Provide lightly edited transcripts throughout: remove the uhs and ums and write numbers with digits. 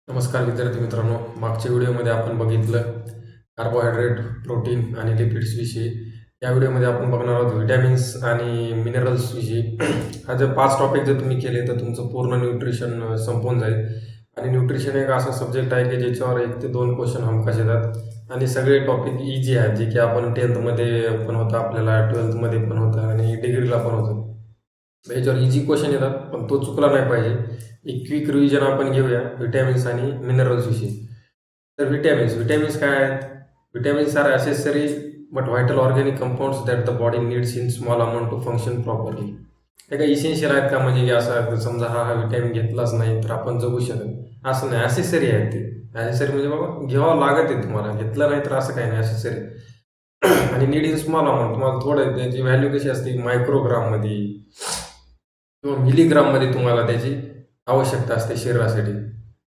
नमस्कार विद्यार्थी मित्रांनो, मागच्या व्हिडिओमध्ये आपण बघितलं कार्बोहायड्रेट, प्रोटीन आणि लिपिड्स विषयी. या व्हिडिओमध्ये आपण बघणार आहोत विटॅमिन्स आणि मिनरल्स विषयी. हा जर 5 टॉपिक जर तुम्ही केले तर तुमचं पूर्ण न्यूट्रिशन संपून जाईल. आणि न्यूट्रिशन एक असा सब्जेक्ट आहे की ज्याच्यावर 1 ते 2 क्वेश्चन हमखास येतात आणि सगळे टॉपिक इझी आहेत, जे की आपण 10th पण होतं, आपल्याला 12th पण होतं आणि डिग्रीला पण होतं. याच्यावर इझी क्वेश्चन येतात, पण तो चुकला नाही पाहिजे. एक क्विक रिव्हिजन आपण घेऊया विटॅमिन्स आणि मिनरल्स विषयी. तर विटॅमिन्स काय आहेत? Vitamins are accessory but vital organic compounds that the body needs in small amount to function properly. हे काही इसेन्शियल आहेत का? म्हणजे असं समजा हा विटॅमिन घेतलाच नाही तर आपण जगू शकत, असं नाही. असेसरी आहेत ते. असेसरी म्हणजे बाबा घ्यावं लागत आहे, तुम्हाला घेतलं नाही तर असं काही नाही, असेसरी. आणि नीड इन स्मॉल अमाऊंट, तुम्हाला थोडं त्याची व्हॅल्यू कशी असते, मायक्रोग्राममध्ये किंवा मिलीग्राममध्ये तुम्हाला त्याची आवश्यकता असते शरीरासाठी.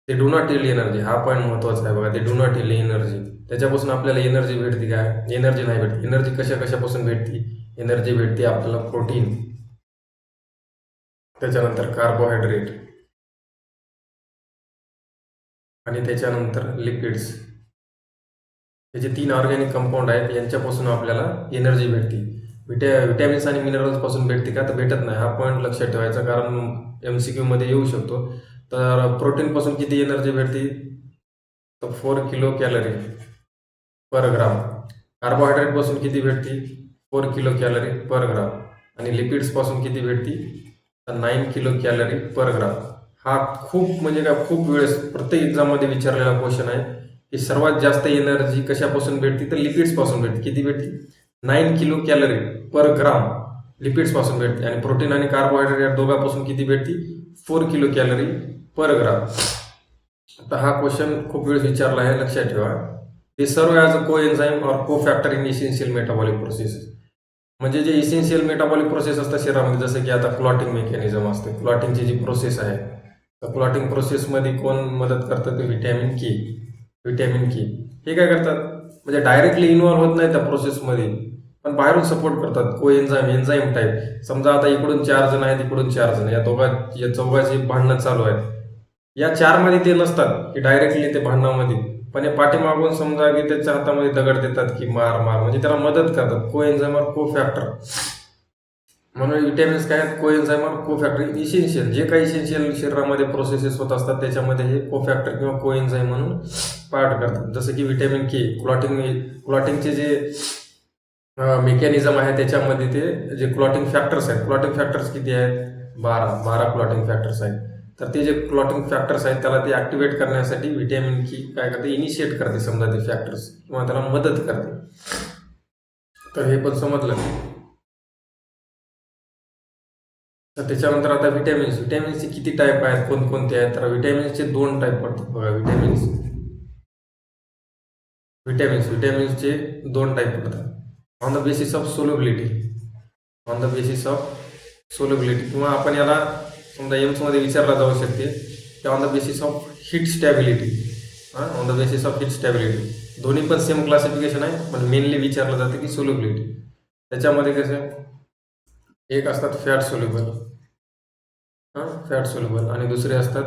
ते डू नॉट इल एनर्जी, हा पॉईंट महत्त्वाचा आहे बघा. ते डू नॉट इल एनर्जी, त्याच्यापासून आपल्याला एनर्जी भेटते काय? एनर्जी नाही भेटते. एनर्जी कशापासून भेटते? एनर्जी भेटते आपल्याला प्रोटीन, त्याच्यानंतर कार्बोहायड्रेट आणि त्याच्यानंतर लिपिड्स. हे जे 3 ऑर्गॅनिक कंपाऊंड आहेत यांच्यापासून आपल्याला एनर्जी भेटते. विटॅमिन्स आणि मिनरल्सपासून भेटते का? तर भेटत नाही. हा पॉईंट लक्षात ठेवायचा, कारण MCQ मध्ये येऊ शकतो. तर प्रोटीनपासून किती एनर्जी भेटते? तर 4 किलो कॅलरी पर ग्राम. कार्बोहायड्रेटपासून किती भेटते? 4 किलो कॅलरी पर ग्राम. आणि लिपिड्सपासून किती भेटते? तर 9 किलो कॅलरी पर ग्राम. हा खूप म्हणजे काय, खूप वेळेस प्रत्येक एक्झाममध्ये विचारलेला क्वेश्चन आहे की सर्वात जास्त एनर्जी कशापासून भेटते? तर लिपिड्सपासून भेटते. किती भेटते? 9 किलो कॅलरी पर ग्राम लिपिड्सपासून भेटते. आणि प्रोटीन आणि कार्बोहायड्रेट या दोघांपासून किती भेटते? 4 किलो कॅलरी पर ग्राम. आता हा क्वेश्चन खूप वेळेस विचारला आहे, लक्षात ठेवा. ते सर्व ॲज अ को एन्झाईम ऑर को factor in essential metabolic process. म्हणजे जे इसेन्शियल मेटाबॉलिक प्रोसेस असतात शरीरामध्ये, जसं की आता क्लॉटिंग मेकॅनिझम असते, क्लॉटिंगची जी प्रोसेस आहे, तर क्लॉटिंग प्रोसेसमध्ये कोण मदत करतं? ते विटॅमिन के. विटॅमिन के हे काय करतात? म्हणजे डायरेक्टली इन्व्हॉल्व्ह होत नाही त्या प्रोसेसमध्ये, पण बाहेरून सपोर्ट करतात. को एन्झाईम टाईप. समजा आता इकडून 4 जण आहेत, इकडून 4 जण, या चौघाची भांडणं चालू आहेत. या 4 मध्ये ते नसतात की डायरेक्टली ते भांडणामध्ये, पण हे पाठीमागून समजा की त्याच्या हातामध्ये दगड देतात की मार, म्हणजे त्याला मदत करतात. को एन्झाईम और को फॅक्टर. म्हणून विटॅमिन्स काय आहेत? को एन्झाईम और को फॅक्टर. इसेन्शियल, जे काही इसेन्शियल शरीरामध्ये प्रोसेसेस होत असतात त्याच्यामध्ये हे को फॅक्टर किंवा को एन्झाईम म्हणून पार्ट करतात. जसं की विटॅमिन के, क्लॉटिंगचे जे मेकॅनिझम आहे त्याच्यामध्ये ते जे क्लॉटिंग फॅक्टर्स आहेत, क्लॉटिंग फॅक्टर्स किती आहेत? 12 क्लॉटिंग फॅक्टर्स आहेत. तर ते जे क्लॉटिंग फॅक्टर्स आहेत त्याला ते ॲक्टिवेट करण्यासाठी विटॅमिन के काय करते? इनिशिएट करते समजा ते फॅक्टर्स, किंवा त्याला मदत करते. तर हे पण समजलं. तर त्याच्यानंतर आता विटॅमिन्सचे किती टाईप आहेत, कोणकोणते आहेत? तर विटॅमिन्सचे 2 टाईप पडतात बघा. विटॅमिन्सचे 2 टाईप पडतात. On the basis of solubility. किंवा आपण याला समजा एम्समध्ये विचारला जाऊ शकते की on the basis of heat stability. दोन्ही पण सेम क्लासिफिकेशन आहे, पण मेनली विचारलं जातं की सोल्युबिलिटी. त्याच्यामध्ये कसं, एक असतात फॅट सोल्युबल आणि दुसरे असतात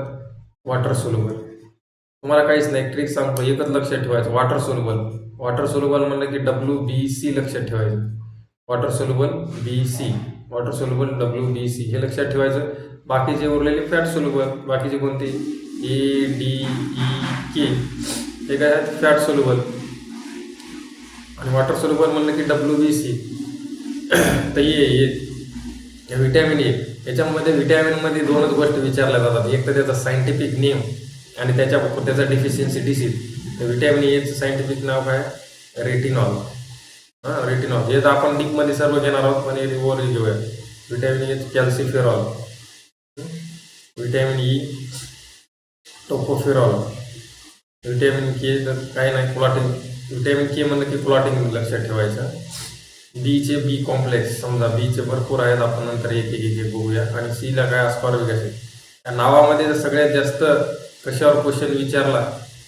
वॉटर सोल्युबल. तुम्हाला काहीच नाही, ट्रिक सांगतो, एकच लक्षात ठेवायचं. वॉटर सोल्युबल म्हणलं की WBC लक्षात ठेवायचं. वॉटर सोल्युबल WBC हे लक्षात ठेवायचं. बाकीचे उरलेले फॅट सोल्युबल, बाकीचे कोणते? ADEK हे काय आहेत? Fat soluble. आणि वॉटर सोल्युबल म्हणलं की WBC. तर विटॅमिन ए, याच्यामध्ये विटॅमिनमध्ये 2च गोष्टी विचारल्या जातात. एक तर त्याचा सायंटिफिक नेम आणि त्याचा डिफिशियन्सी डिसीज. तर विटॅमिन एचं सायंटिफिक नाव काय? रेटिनॉल. हे तर आपण डीपमध्ये सर्व घेणार आहोत, पण हे ओव्हर घेऊया. Vitamin A calciferol, vitamin E tocopherol, vitamin K तर काही नाही, क्लॉटिंग. विटॅमिन के म्हणलं की क्लॉटिंग लक्षात ठेवायचं. बीचे बी कॉम्प्लेक्स, समजा बीचे भरपूर आहेत, आपण नंतर एक बघूया. आणि सीला काय? Ascorbic acid. या नावामध्ये जर सगळ्यात जास्त कशावर क्वेश्चन विचारला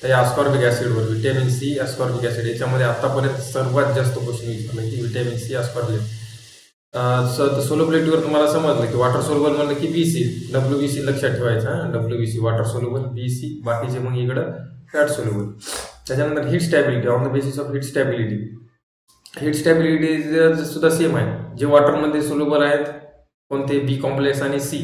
तर या अस्कॉर्बिक ॲसिडवर. विटॅमिन सी, अस्कॉर्बिक ॲसिड, याच्यामध्ये आतापर्यंत सर्वात जास्त क्वेश्चन विचारला की विटॅमिन सी, अस्कॉर्बिक. सोलोबिलिटीवर तुम्हाला समजलं की वॉटर सोल्युबल म्हणलं की BC, WBC लक्षात ठेवायचं. WBC वॉटर सोल्युबल, BC बाकीचे मग इकडं फॅट सोल्युबल. त्याच्यानंतर heat stability on the basis of heat stability. Heat stability सुद्धा सेम आहे. जे वॉटरमध्ये सोल्युबल आहेत कोणते बी कॉम्प्लेक्स आणि C,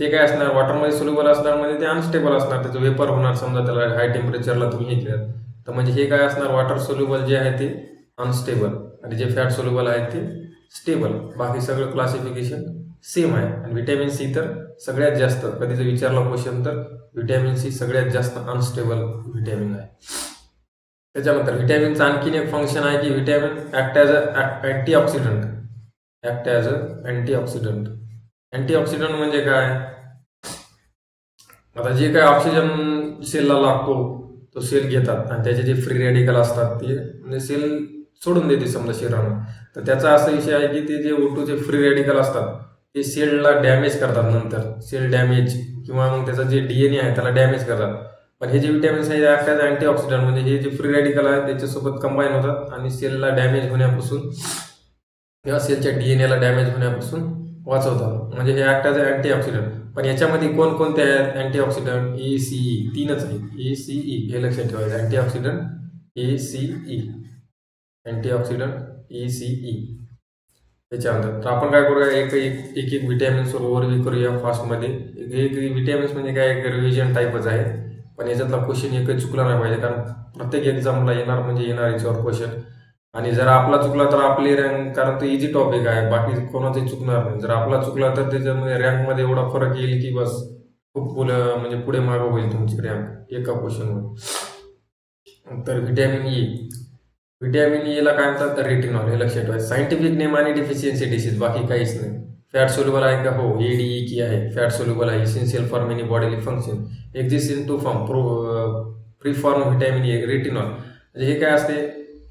ते काय असणार, वॉटरमध्ये सोल्युबल असणार म्हणजे ते अनस्टेबल असणार, त्याचं वेपर होणार. समजा त्याला हाय टेम्परेचरला तुम्ही हे केलं तर म्हणजे हे काय असणार, वॉटर सोल्युबल जे आहे ते अनस्टेबल आणि जे फॅट सोल्युबल आहेत ते स्टेबल. बाकी सगळं क्लासिफिकेशन सेम आहे. आणि व्हिटॅमिन C तर सगळ्यात जास्त, कधी जर विचारला क्वेश्चन तर व्हिटॅमिन C सगळ्यात जास्त अनस्टेबल व्हिटॅमिन आहे. त्याच्यानंतर व्हिटॅमिनचं आणखीन एक फंक्शन आहे की व्हिटॅमिन ॲक्ट ॲज अ अँटीऑक्सिडंट. ॲक्ट ॲज अ अँटीऑक्सिडंट. अँटीऑक्सिडंट म्हणजे काय, आता जे काय ऑक्सिजन सेलला लागतो तो सेल घेतात आणि त्याचे जे फ्री रॅडिकल असतात ते म्हणजे सेल सोडून देते समजा शरीरानं. तर त्याचा असा विषय आहे की ते जे O2चे फ्री रॅडिकल असतात ते सेलला डॅमेज करतात. नंतर सेल डॅमेज किंवा मग त्याचा जे DNA आहे त्याला डॅमेज करतात. पण हे जे विटॅमिन्स आहे ॲक्ट अँटीऑक्सिडंट म्हणजे हे जे फ्री रॅडिकल आहे त्याच्यासोबत कंबाईन होतात आणि सेलला डॅमेज होण्यापासून किंवा सेलच्या DNAला डॅमेज होण्यापासून वाचवतात. म्हणजे हे ॲक्ट ॲज अँटीऑक्सिडंट. पण याच्यामध्ये कोणकोणते आहेत अँटीऑक्सिडंट, ACE, तीनच आहेत. ACE हे लक्षात ठेवायचं. Antioxidant ACE, antioxidant ACE. त्याच्यानंतर तर आपण काय करूया, एक एक व्हिटॅमिन्सवर ओव्हरव्ह्यू करूया फास्टमध्ये. एक व्हिटॅमिन्स म्हणजे काय, एक रिव्हिजन टाईपच आहे. पण याच्यातला क्वेश्चन एकही चुकला नाही पाहिजे, कारण प्रत्येक एक्झामला येणार म्हणजे येणार याच्यावर क्वेश्चन. आणि जर आपला चुकला तर आपली रँक, कारण तो इझी टॉपिक आहे, बाकी कोणाचाही चुकणार नाही. जर आपला चुकला तर त्याच्यामध्ये रँकमध्ये एवढा फरक येईल की बस खूप म्हणजे पुढे मागं होईल तुमची रँक एका क्वेश्चनवर. तर व्हिटॅमिन ईला काय म्हणतात, रेटिनॉल. हे लक्षात ठेवायचं. सायंटिफिक नेम आणि डिफिशियन्सी डिसीज, बाकी काहीच नाही. फॅट सोल्युबल आहे का, हो, ADE आहे, फॅट सोल्युबल आहे, essential for many bodily function, exist in two form, pre form vitamin E, retinol. म्हणजे हे काय असते,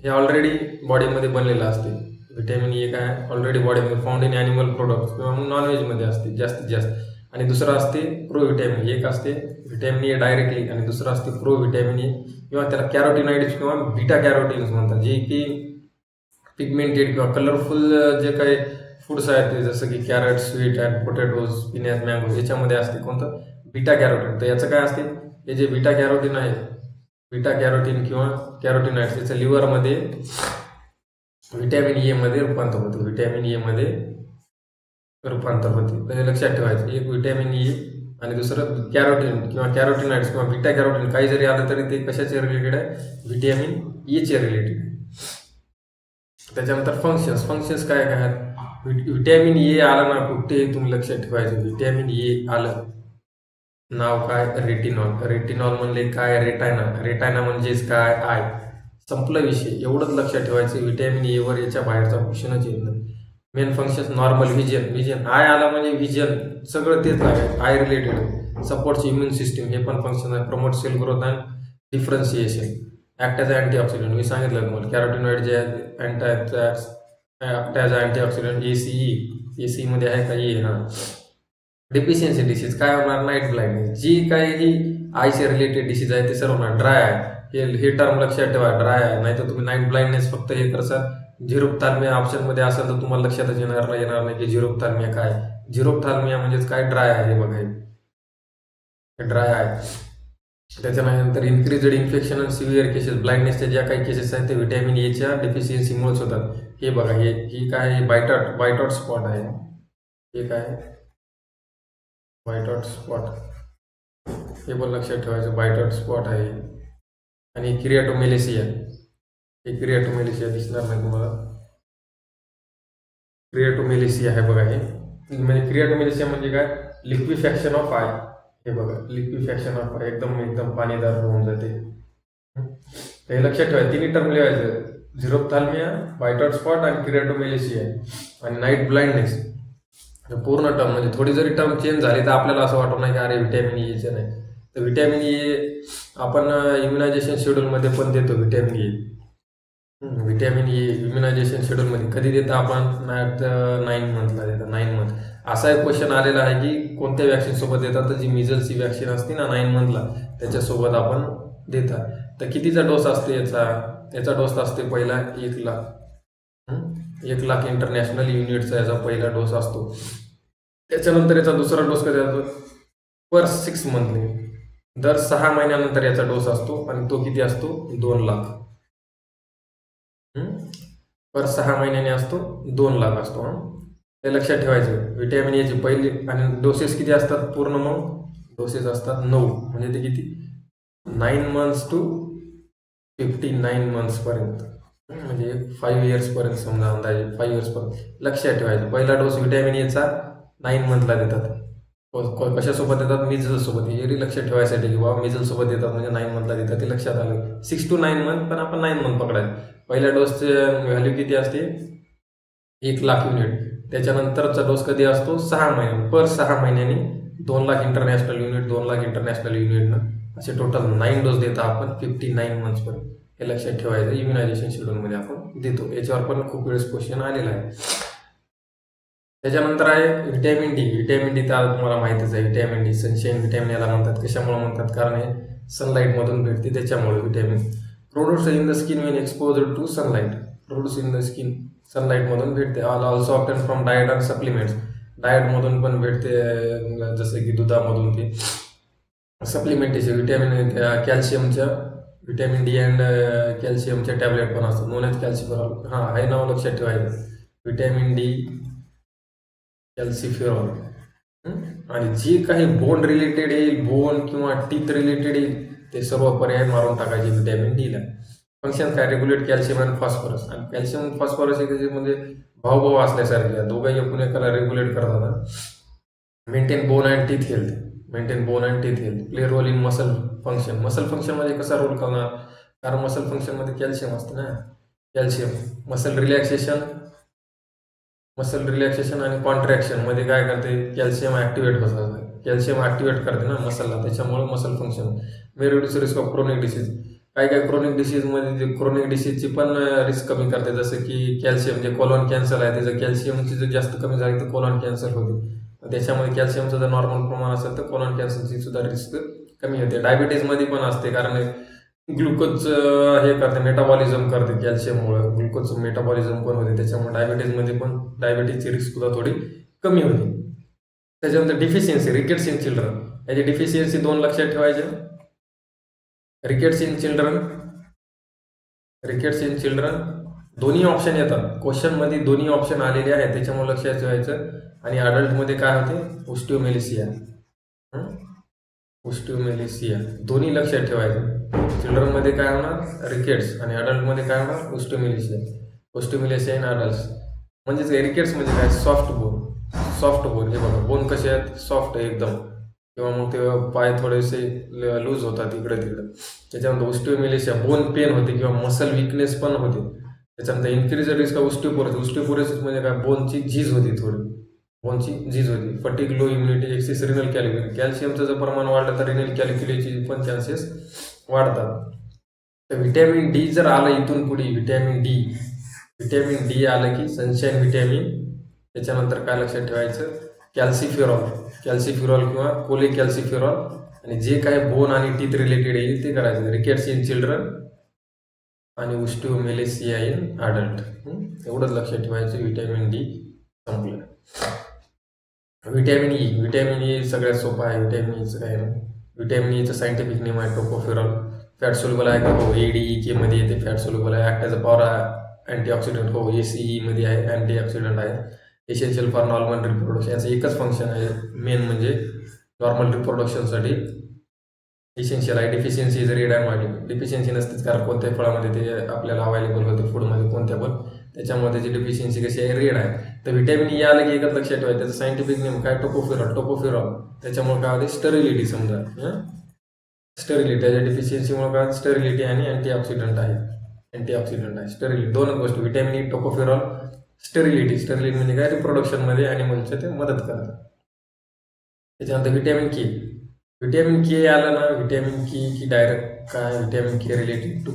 हे ऑलरेडी बॉडीमध्ये बनलेलं असते. व्हिटॅमिन E काय ऑलरेडी बॉडीमध्ये फाउंड इन ॲनिमल प्रोडक्ट्स किंवा मग नॉनव्हेजमध्ये असते जास्तीत जास्त. आणि दुसरं असते प्रो व्हिटॅमिन. एक असते व्हिटॅमिन E डायरेक्टली आणि दुसरं असते प्रो व्हिटॅमिन E किंवा त्याला कॅरोटिनॉइड्स किंवा बीटा कॅरोटिन्स म्हणतात, जे की पिगमेंटेड किंवा कलरफुल जे काही फूड्स आहेत ते, जसं की carrot, sweet and potatoes, spinach, mango, याच्यामध्ये असते कोणतं, बीटा कॅरोटीन. तर याचं काय असते, हे जे बीटा कॅरोटीन आहे, बीटा कॅरोटीन किंवा कॅरोटिनॉइड्स, याचं लिव्हरमध्ये व्हिटॅमिन E मध्ये रूपांतर होतं. व्हिटॅमिन E मध्ये रूपांतर होते. तर हे लक्षात ठेवायचं. एक व्हिटॅमिन E आणि दुसरं कॅरोटीन किंवा कॅरोटिनॉइड्स किंवा बीटा कॅरोटीन. काही जरी आलं तरी ते कशाचे रिलेटेड आहे, व्हिटॅमिन Eचे रिलेटेड. त्याच्यानंतर फंक्शन्स काय काय आहेत. व्हिटॅमिन E आलं ना कुठे तुम्ही लक्षात ठेवायचं, व्हिटॅमिन E आलं नाव काय, रेटिनॉल. रेटिनॉल म्हणले काय, रेटायना म्हणजेच काय, आय. संपला विषय. एवढंच लक्षात ठेवायचं. व्हिटॅमिन Eवर याच्या बाहेरचा क्वेश्चनच येत नाही. Main functions normal vision. Eye आला म्हणजे व्हिजन, सगळं तेच आहे, eye related. Supports immune system, हे पण फंक्शन आहे. Promote cell growth and differentiation. Act as antioxidant, मी सांगितलं तुम्हाला. कॅरोटिनॉइड जे आहे ॲक्ट ॲज अँटीऑक्सिडंट. ACE मध्ये आहे का, हां. डेफिशियन्सी डिसीज काय होणार, नाईट ब्लाइंडनेस. जी काही आयचे रिलेटेड डिसीज आहे ते सर्व होणार. ड्राय आहे, हे टर्म लक्षात ठेवा, ड्राय आहे. नाही तर तुम्ही नाईट ब्लाइंडनेस फक्त हे करसाल, झिरोप्थाल्मिया ऑप्शनमध्ये असेल तर तुम्हाला लक्षातच येणार नाही की झिरोप्थाल्मिया काय. झिरोप्थाल्मिया म्हणजेच काय, ड्राय आहे. हे बघा, हे ड्राय आहे. त्याच्यानंतर इन्क्रीजड इन्फेक्शन आणि सिव्हिअर केसेस, ब्लाइंडनेसच्या ज्या काही केसेस आहेत ते व्हिटॅमिन Eच्या डेफिशियन्सीमुळेच होतात. हे बघा, ही काय, बायटॉट स्पॉट आहे. हे काय, बायटॉट स्पॉट, हे पण लक्षात ठेवायचं. बायटॉट स्पॉट आहे. आणि क्रिएटोमेलेसिया, हे क्रिएटोमेलेसिया दिसणार नाही तुम्हाला. क्रिएटोमेलेसिया आहे बघा. हे म्हणजे क्रिएटोमेलेसिया म्हणजे काय, लिक्विफॅक्शन ऑफ आय. हे बघा, लिक्विफॅक्शन ऑफ आय, एकदम पाणीदार होऊन जाते. हे लक्षात ठेवायचं. तिन्ही टर्म लिहायचं, झिरोप्थाल्मिया, बायटॉट स्पॉट आणि क्रिएटोमेलेसिया आणि नाईट ब्लाइंडनेस. पूर्ण टर्म म्हणजे थोडी जरी टर्म चेंज झाली तर आपल्याला असं वाटत नाही की अरे व्हिटॅमिन Eचे नाही. तर व्हिटॅमिन E आपण इम्युनायझेशन शेड्यूलमध्ये पण देतो. व्हिटॅमिन E इम्युनायझेशन शेड्यूलमध्ये कधी देतं आपण, ॲट 9 मंथला देतात. 9 मंथ. असा एक क्वेश्चन आलेला आहे की कोणत्या वॅक्सिनसोबत देतात, तर जी मिझल्सची वॅक्सिन असते ना 9 मंथला, त्याच्यासोबत आपण देतात. तर कितीचा डोस असते याचा डोस असते पहिला 1 लाख. 1,00,000 इंटरनॅशनल युनिटचा याचा पहिला डोस असतो. त्याच्यानंतर याचा दुसरा डोस कधी असतो पर 6 मंथली, दर 6 महिन्यानंतर याचा डोस असतो आणि तो किती असतो 2,00,000. पर 6 महिन्याने असतो 2,00,000 असतो. ते लक्षात ठेवायचं. विटॅमिन एची पहिली आणि डोसेस किती असतात पूर्ण, मग डोसेस असतात 9, म्हणजे ते किती 9 मंथ्स टू 59 मंथ्स पर्यंत, म्हणजे 5 इयर्स पर्यंत समजा, अंदाजे 5 इयर्स पर्यंत. लक्षात ठेवायचं पहिला डोस विटॅमिन एचा 9 मंथला देतात. कशासोबत देतात, मिझल सोबत. हे लक्षात ठेवायसाठी की बाबा मिझल सोबत देतात म्हणजे 9 मंथला देतात, ते लक्षात आलं. 6 to 9 मंथ, पण आपण 9 मंथ पकडायचं. पहिल्या डोसचे व्हॅल्यू किती असते 1,00,000 युनिट. त्याच्यानंतरचा डोस कधी असतो 6 महिने, पर 6 महिन्यांनी 2,00,000 इंटरनॅशनल युनिट, 2,00,000 इंटरनॅशनल युनिटनं असे टोटल 9 डोस देतो आपण 59 मंथ्सपर्यंत. हे लक्षात ठेवायचं. इम्युनायझेशन शेड्यूलमध्ये आपण देतो. याच्यावर पण खूप वेळेस क्वेश्चन आलेला आहे. त्याच्यानंतर आहे व्हिटॅमिन डी. व्हिटॅमिन डी तर तुम्हाला माहितीच आहे. व्हिटॅमिन डी सनशाईन व्हिटॅमिन याला म्हणतात. कशामुळे म्हणतात, कारण हे सनलाईटमधून भेटते त्याच्यामुळे. Vitamin produce in the skin when exposure to sunlight. Produce in the skin, सनलाईटमधून भेटते. Also obtain from diet and supplements. डाएटमधून पण भेटते, जसं की दुधामधून. ते सप्लिमेंटेशन व्हिटॅमिन कॅल्शियमच्या, व्हिटॅमिन डी अँड कॅल्शियमच्या टॅबलेट पण असतात, नोन एज कॅल्शिफेरॉल. हे नाव लक्षात ठेवायचं. Vitamin D, calciferol. आणि जे काही बोन रिलेटेड येईल, बोन किंवा टीथ रिलेटेड येईल, ते सर्व पर्याय मारून टाकायचे व्हिटॅमिन डीला. फंक्शन काय, रेग्युलेट कॅल्शियम अँड फॉस्फरस. आणि कॅल्शियम फॉस्फरस हे म्हणजे भाऊ असल्यासारखे, दोघंही एकूण एकाला रेग्युलेट करतात. Maintain bone and teeth health. Maintain bone and teeth health. Play role in muscle function. Muscle फंक्शनमध्ये कसा रोल करणार, कारण मसल फंक्शनमध्ये कॅल्शियम असतं ना. कॅल्शियम मसल रिलॅक्सेशन आणि कॉन्ट्रॅक्शन मध्ये काय करते, कॅल्शियम ऍक्टिव्हेट होतं. कॅल्शियम ऍक्टिव्हेट करते ना मसलला, त्याच्यामुळे muscle function. May reduce risk of chronic disease. काही क्रोनिक डिसीजमध्ये क्रोनिक डिसीजची पण रिस्क कमी करते. जसं की कॅल्शियम, जे कोलॉन कॅन्सर आहे, त्याचं कॅल्शियमची जर जास्त कमी झाली तर कोलॉन कॅन्सर होते. त्याच्यामध्ये कॅल्शियमचं जर नॉर्मल प्रमाण असेल तर कोलॉन कॅन्सरची सुद्धा रिस्क कमी होते. डायबिटीजमध्ये पण असते, कारण ग्लुकोज हे करते, मेटाबॉलिझम करते. कॅल्शियममुळे ग्लुकोजचं मेटाबॉलिझम पण होते, त्याच्यामुळे डायबिटीजमध्ये पण डायबिटीजची रिस्क सुद्धा थोडी कमी होते. त्याच्यानंतर डिफिशियन्सी, रिकेट्स इन चिल्ड्रन. याची डिफिशियन्सी 2 लक्षात ठेवायचे. रिकेट्स इन चिल्ड्रन दोन्ही ऑप्शन येतात क्वेश्चनमध्ये, दोन्ही ऑप्शन आलेले आहेत, त्याच्यामुळे लक्षात ठेवायचं. आणि अडल्टमध्ये काय होते, ओस्टिओमेलेसिया. दोन्ही लक्षात ठेवायचं. चिल्ड्रनमध्ये काय होणार, रिकेट्स, आणि अडल्टमध्ये काय होणार, ओस्टिओमेलेसिया इन अडल्ट्स. म्हणजेच रिकेट्स म्हणजे काय, सॉफ्ट बोन. हे बघा, बोन कसे आहेत, सॉफ्ट आहे एकदम, किंवा मग ते पाय थोडेसे लूज होतात इकडे तिकडे. त्याच्यानंतर ओस्टिओमेलेसिया, बोन पेन होते किंवा मसल विकनेस पण होते. त्याच्यानंतर इन्क्रीज रिस्क ऑफ ओस्टिओपोरोसिस म्हणजे काय, बोनची झीज होती, fatigue, low immunity, excess renal calculi. कॅल्शियमचं जर प्रमाण वाढलं तर रिनल कॅल्क्युलीची पण चान्सेस वाढतात. तर व्हिटॅमिन डी जर आलं इथून पुढे, व्हिटॅमिन डी आलं की सनशाईन व्हिटॅमिन. त्याच्यानंतर काय लक्षात ठेवायचं, कॅल्सिफेरॉल किंवा कोलेकॅल्सिफेरॉल. आणि जे काही बोन आणि टीथ रिलेटेड येईल ते करायचं. रिकेट्स इन चिल्ड्रन आणि ओस्टिओमेलेसिया इन अडल्ट. एवढंच लक्षात ठेवायचं. व्हिटॅमिन डी संपलं. व्हिटॅमिन ई सगळ्यात सोपं आहे. व्हिटॅमिन ईचं काय ना, व्हिटॅमिन ईचं सायंटिफिक नेम आहे टोकोफेरॉल. फॅट सोल्युबल आहे का, हो, ADEK मध्ये येते, फॅट सोल्युबल आहे. Act as a power antioxidant, हो, ACE मध्ये आहे, अँटीऑक्सिडंट आहे. Essential for normal reproduction. याचं एकच फंक्शन आहे मेन, म्हणजे नॉर्मल रिप्रोडक्शनसाठी एसेन्शियल आहे. Deficiency is red and white. Deficiency नसतेच, कारण कोणत्याही फळामध्ये ते आपल्याला अवेलेबल होते, फूडमध्ये कोणत्या पण, त्याच्यामुळे त्याची डिफिशियन्सी कशी आहे, रेड आहे. तर व्हिटॅमिन ई आलं की एकच लक्षात ठेवायचं, त्याचं सायंटिफिक नेम काय, टोकोफेरॉल. त्याच्यामुळे काय होते, स्टरिलिटी. समजा स्टरिलिटी, त्याच्या डिफिशियन्सीमुळे काय, स्टरिलिटी आणि अँटीऑक्सिडंट आहे. स्टरिलिटी, दोनच गोष्टी, व्हिटॅमिन ई, टोकोफेरॉल. स्टरिलिटी म्हणजे काय, रिप्रोडक्शनमध्ये ॲनिमलच्या ते मदत करतात. त्याच्यानंतर व्हिटॅमिन के आलं ना, व्हिटॅमिन की डायरेक्ट काय, व्हिटॅमिन के रिलेटेड टू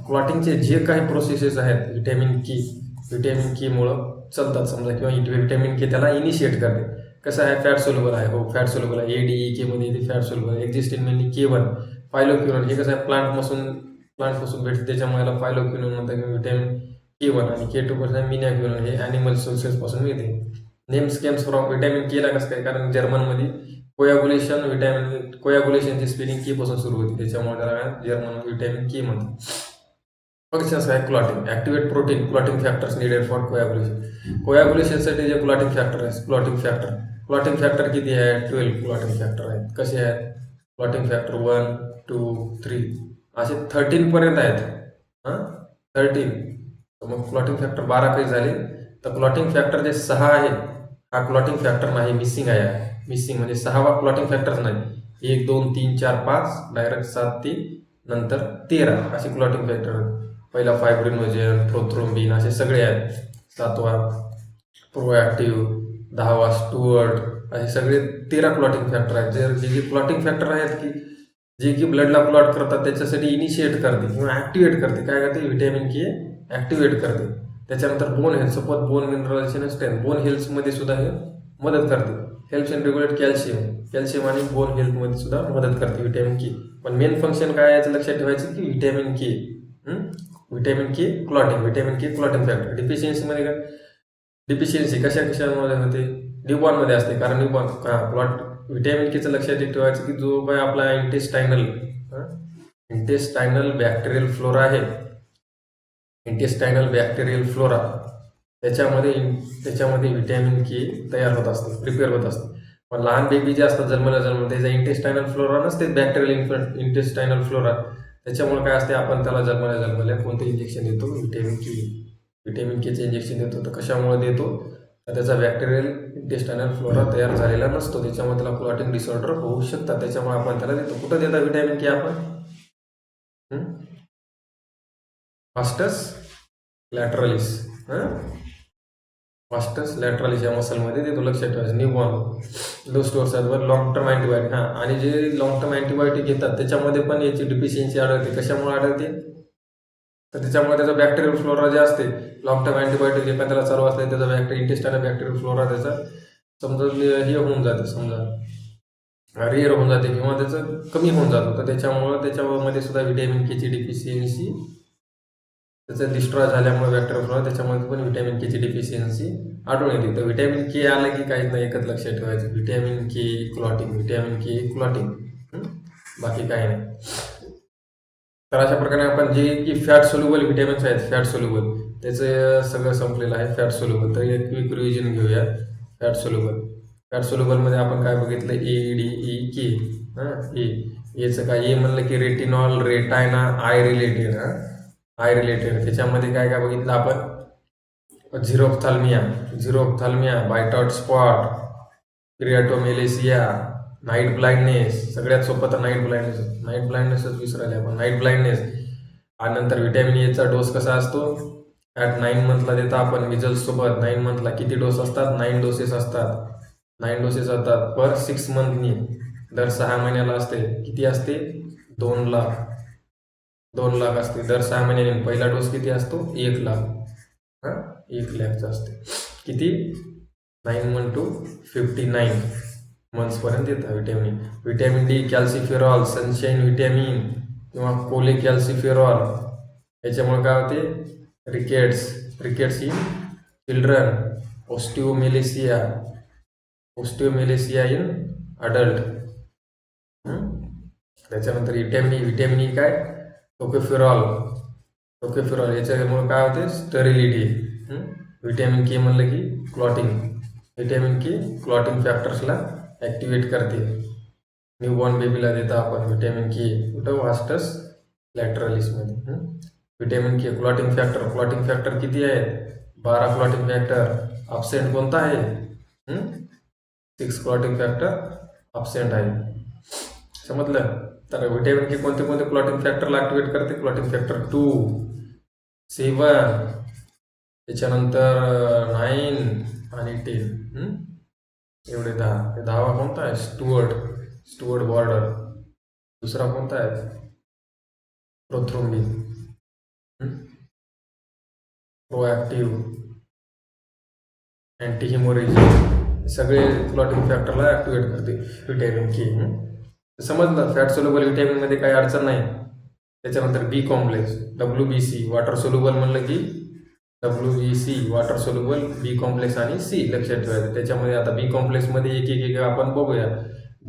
क्लॉटिंगचे जे काही प्रोसेसेस आहेत, व्हिटॅमिन केमुळं चालतात समजा, किंवा व्हिटॅमिन के त्याला इनिशिएट करते. कसं आहे, फॅट सोल्युबल आहे, हो, फॅट सोल्युबल आहे. ADEK मध्ये येते, फॅट सोल्युबल आहे. Existing mainly K1, फायलोक्विनोन. हे कसं आहे, प्लांटपासून भेटते, त्याच्यामुळे याला फायलोक्विनोन म्हणतात. व्हिटॅमिन K1 आणि K2 मिनॅक्युलम हे ॲनिमल सोर्सेसपासून मिळते. नेम्स केम्स फ्रॉम व्हिटॅमिन केला कसं काय, कारण जर्मनमध्ये कोयागुलेशनची स्पेलिंग के पासून सुरू होती, त्याच्यामुळे त्याला जर्मन व्हिटॅमिन के म्हणतात. फंक्शन्स काय, clotting, activate protein clotting factors needed for कोयागुलेशनसाठी जे क्लॉटिंग फॅक्टर आहे, क्लॉटिंग फॅक्टर किती आहे, 12 क्लॉटिंग फॅक्टर आहेत. कसे आहेत क्लॉटिंग फॅक्टर, 1, 2, 3 असे 13 पर्यंत आहेत. 13. मग क्लॉटिंग फॅक्टर 12 काही झाले, तर क्लॉटिंग फॅक्टर जे 6 आहे हा क्लॉटिंग फॅक्टर नाही, मिसिंग आहे. मिसिंग म्हणजे 6वा क्लॉटिंग फॅक्टरच नाही. 1, 2, 3, 4, 5 डायरेक्ट 7 ते नंतर 13 असे क्लॉटिंग फॅक्टर. पहिला फायब्रिनोजन, प्रोथ्रोम्बिन असे सगळे आहेत. 7वा प्रोॲक्टिव्ह, 10वा स्टुअर्ट, असे सगळे 13 क्लॉटिंग फॅक्टर आहेत. जे क्लॉटिंग फॅक्टर आहेत की जे की ब्लडला क्लॉट करतात त्याच्यासाठी इनिशिएट करते किंवा ॲक्टिवेट करते. काय करते, व्हिटॅमिन के ॲक्टिवेट करते. त्याच्यानंतर bone health suppose bone minerals strength, bone हेल्थमध्ये सुद्धा हे मदत करते. हेल्प्स इन रेग्युलेट कॅल्शियम आणि बोन हेल्थमध्ये सुद्धा मदत करते व्हिटॅमिन के. पण मेन फंक्शन काय याचं लक्षात ठेवायचं की व्हिटॅमिन के क्लॉटिंग फॅक्टर. डिफिशियन्सीमध्ये काय, डिफिशियन्सी कशामध्ये होते, न्यूबॉर्नमध्ये असते. कारण व्हिटॅमिन केचं लक्षात ठेवायचं की जो काय आपला इंटेस्टायनल बॅक्टेरियल फ्लोरा त्याच्यामध्ये व्हिटॅमिन के तयार होत असते, प्रिपेअर होत असते. पण लहान बेबी जे असतात जन्मला त्याचा इंटेस्टायनल फ्लोरा नसते, बॅक्टेरियल इंटेस्टायनल फ्लोरा. त्याच्यामुळे काय असते, आपण त्याला जन्मल्या कोणतं इंजेक्शन देतो, व्हिटॅमिन केचं इंजेक्शन देतो. तर कशामुळे देतो, तर त्याचा बॅक्टेरियल इंटेस्टायनल फ्लोरा तयार झालेला नसतो, त्याच्यामुळे त्याला क्लॉटिंग डिसऑर्डर होऊ शकतात. त्याच्यामुळे आपण त्याला देतो. कुठं देतात व्हिटॅमिन के आपण, वास्टस लॅटरलिस या मसलमध्ये देतो. लक्षात ठेवायचं. न्यूबॉर्न लो स्टोअर्स वर लॉंग टर्म अँटीबायोटिक. आणि जे लॉंग टर्म अँटीबायोटिक घेतात त्याच्यामध्ये पण याची डिफिशियन्सी आढळते. कशामुळे आढळते, तर त्याच्यामुळे त्याचा बॅक्टेरियल फ्लोरा जे असते, लॉंग टर्म अँटीबायोटिक एखाद्याला चालू असले त्याचा इंटेस्टायनल बॅक्टेरियल फ्लोरा त्याचा समजा हे होऊन जाते, समजा रेअर होऊन जाते किंवा त्याचं कमी होऊन जातं. तर त्याच्यामध्ये सुद्धा व्हिटॅमिन केची डिफिशियन्सी, त्याचं डिस्ट्रॉय झाल्यामुळे बॅक्टेरियल फ्लोरा, त्याच्यामध्ये पण व्हिटॅमिन केची डिफिशियन्सी आढळून येते. तर व्हिटॅमिन के आलं की काहीच नाही, एकच लक्षात ठेवायचं, व्हिटॅमिन के क्लॉटिंग, बाकी काही नाही. तर अशा प्रकारे आपण जे की फॅट सोल्युबल व्हिटॅमिन्स आहेत, त्याचं सगळं संपलेलं आहे. फॅट सोल्युबल, तर एक क्विक रिव्हिजन घेऊया. फॅट सोल्युबलमध्ये आपण काय बघितलं, ADE, याचं काय, ए म्हणलं की रेटिनॉल, रेटायना, आय रिलेटेड. त्याच्यामध्ये काय काय बघितलं आपण, झिरोफ्थाल्मिया, बायटॉट स्पॉट, क्रिएटोमेलेसिया, नाईट ब्लाइंडनेस. सगळ्यात सोपं तर नाईट ब्लाइंडनेसच विसरायला आपण, नाईट ब्लाइंडनेस. आणि नंतर व्हिटॅमिन एचा डोस कसा असतो, ॲट 9 मंथला देता आपण मिजल्स सोबत. 9 मंथला किती डोस असतात, 9 डोसेस असतात पर 6 मंथनी. दर 6 महिन्याला असते. किती असते, 2 लाख असते दर 6 महिन्याने. पहिला डोस किती असतो, 1 लाख. 1 लाखचा असते. किती, 9 मंथ टू 59 मंथ्सपर्यंत येतात vitamin D, calciferol, sunshine vitamin किंवा कोलेकॅल्सिफेरॉल. याच्यामुळे काय होते, rickets in children, osteomalacia in adult. त्याच्यानंतर व्हिटॅमिन ई काय, टोकोफेरॉल. याच्यामुळे काय होते, स्टरिलिटी. व्हिटॅमिन के म्हणलं की व्हिटॅमिन के क्लॉटिंग फॅक्टर्सला ॲक्टिवेट करते. न्यूबॉर्न बेबीला देता आपण व्हिटॅमिन के, कुठं, वास्टस लॅटरलिसमध्ये. व्हिटॅमिन के क्लॉटिंग फॅक्टर किती आहेत, 12 क्लॉटिंग फॅक्टर. अब्सेंट कोणता आहे, 6 क्लॉटिंग फॅक्टर अब्सेंट आहे. समजलं. तर व्हिटॅमिन के कोणते क्लॉटिंग फॅक्टरला ॲक्टिवेट करते, क्लॉटिंग फॅक्टर 2, 7, त्याच्यानंतर 9 आणि 10. एवढे 10. 10वा कोणता आहे, स्टुअर्ट बॉर्डर. दुसरा कोणता आहे, प्रोथ्रोम्बिन. प्रोॲक्टिव्ह, अँटी हिमोरेज, सगळे क्लॉटिंग फॅक्टरला ॲक्टिवेट करते व्हिटॅमिन के. समजलं. फॅट सोल्युबल व्हिटॅमिनमध्ये काही अडचण नाही. त्याच्यानंतर बी कॉम्प्लेक्स, WBC, वॉटर सोल्युबल म्हणलं की WBC वॉटर सोल्युबल, बी कॉम्प्लेक्स आणि सी लक्षात ठेवायचं. त्याच्यामध्ये आता बी कॉम्प्लेक्समध्ये एक एक एक आपण बघूया.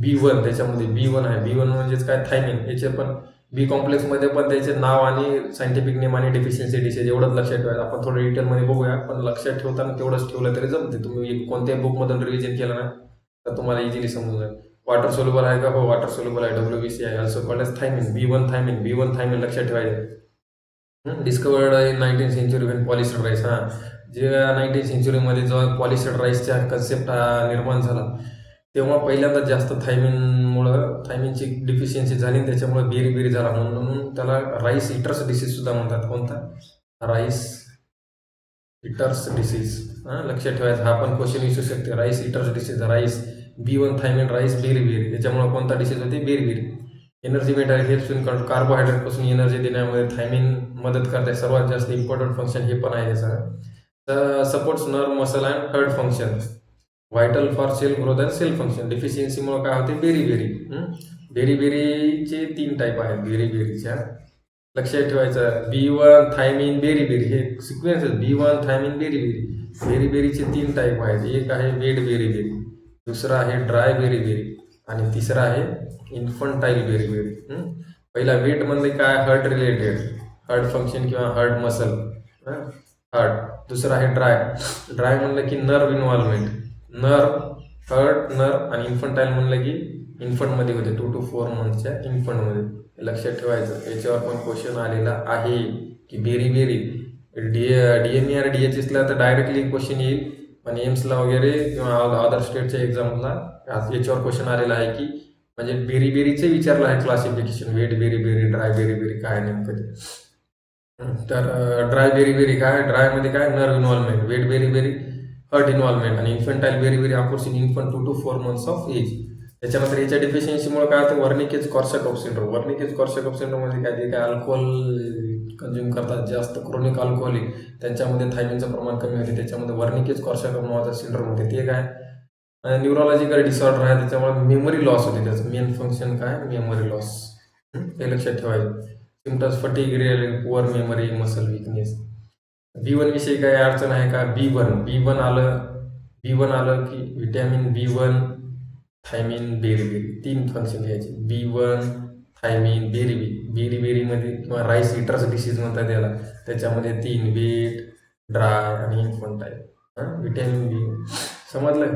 B1 त्याच्यामध्ये B1 आहे. B1 म्हणजेच काय थायमिन. याचे पण बी कॉम्प्लेक्समध्ये पण त्याचे नाव आणि सायंटिफिक नेम आणि डेफिशियन्सी डिसीज एवढंच लक्षात ठेवायचं. आपण थोडं डिटेलमध्ये बघूया, पण लक्षात ठेवताना तेवढंच ठेवलं तरी जमते. तुम्ही कोणत्याही बुकमधून रिव्हिजन केलं ना तर तुम्हाला इझिली समजून जाईल. वॉटर सोल्युबल आहे का? हो, वॉटर सोल्युबल आहे. WBC आहे. Also called as thiamine. B1 thiamine लक्षात ठेवायचं. Discovered in 19th century when polished rice. जे 19th सेंचुरीमध्ये जेव्हा पॉलिस्टर राईसचा कन्सेप्ट निर्माण झाला तेव्हा पहिल्यांदा जास्त थायमिनची डिफिशियन्सी झाली, त्याच्यामुळे बेरी झाला. म्हणून त्याला राईस इटर्स डिसीज सुद्धा म्हणतात. कोणता? Rice eaters disease. लक्षात ठेवायचा. हा पण क्वेश्चन विचारू शकते. Rice eaters disease. Rice B1 thiamine rice beri. त्याच्यामुळे कोणता डिसीज होते? Beri. Energy matter helps in कार्बोहायड्रेटपासून एनर्जी देण्यामध्ये थायमिन मदत करते. सर्वात जास्त इम्पॉर्टंट फंक्शन हे पण आहे त्याचं. Supports nerve muscle and heart function. Vital for cell growth and cell function. डिफिशियन्सीमुळे काय होते? बेरीचे 3 टाईप आहेत. बेरीच्या लक्षात ठेवायचं. B1 थायमिन बेरी हे सिक्वेन्स आहे. B1 थायमिन बेरीचे 3 टाईप आहेत. एक आहे वेट बेरी, दुसरा आहे ड्राय बेरी आणि तिसरा आहे इन्फंटाईल बेरी. पहिला वेट म्हणजे काय? हार्ट रिलेटेड, हार्ट फंक्शन किंवा हार्ट मसल, हार्ट. दुसरा आहे ड्राय म्हणलं की नर्व इन्व्हॉल्वमेंट, हार्ट नर्व. आणि इन्फंटाईल म्हणलं की इन्फंटमध्ये होते, 2 to 4 monthsच्या इन्फंटमध्ये. लक्षात ठेवायचं. याच्यावर पण क्वेश्चन आलेला आहे की बेरी DME आणि DHSला तर डायरेक्टली क्वेश्चन येईल, पण एम्सला वगैरे किंवा अदर स्टेटच्या एक्झामला याच्यावर क्वेश्चन आलेला आहे की म्हणजे बेरीचे विचारलं आहे classification. Wet beri, dry beri काय नेमकं ते. तर ड्राय बेरी काय? ड्रायमध्ये काय? Nerve involvement. Wet beri heart involvement. आणि infantile beri of course in infant 2 to 4 months of age. त्याच्यानंतर याच्या डिफिशियन्सीमुळे काय होतं? Wernicke's Korsakoff syndrome. म्हणजे काय? जे काय अल्कोहोल कंझ्युम करतात जास्त, क्रोनिक अल्कोहोलिक, त्यांच्यामध्ये थायमिनचं प्रमाण कमी होते. त्याच्यामध्ये वर्निकेज कॉर्सॅकॉफ नावाचा सिंड्रोम होते. ते काय? न्यूरोलॉजिकल डिसऑर्डर आहे. त्याच्यामुळे मेमरी लॉस होते. त्याचं मेन फंक्शन काय? Memory loss. हे लक्षात ठेवायचं. Symptoms fatigue, poor memory, muscle weakness. B1 विषयी काही अडचण आहे का? B1 आलं की vitamin B1 thiamine berry 3 function घ्यायचे. B1 थायमिन बेरीमध्ये किंवा राईस इटर्स डिसीज म्हणतात त्याला. त्याच्यामध्ये 3 वेट, ड्राय आणि इन्फंटाईल. व्हिटॅमिन B समजलं?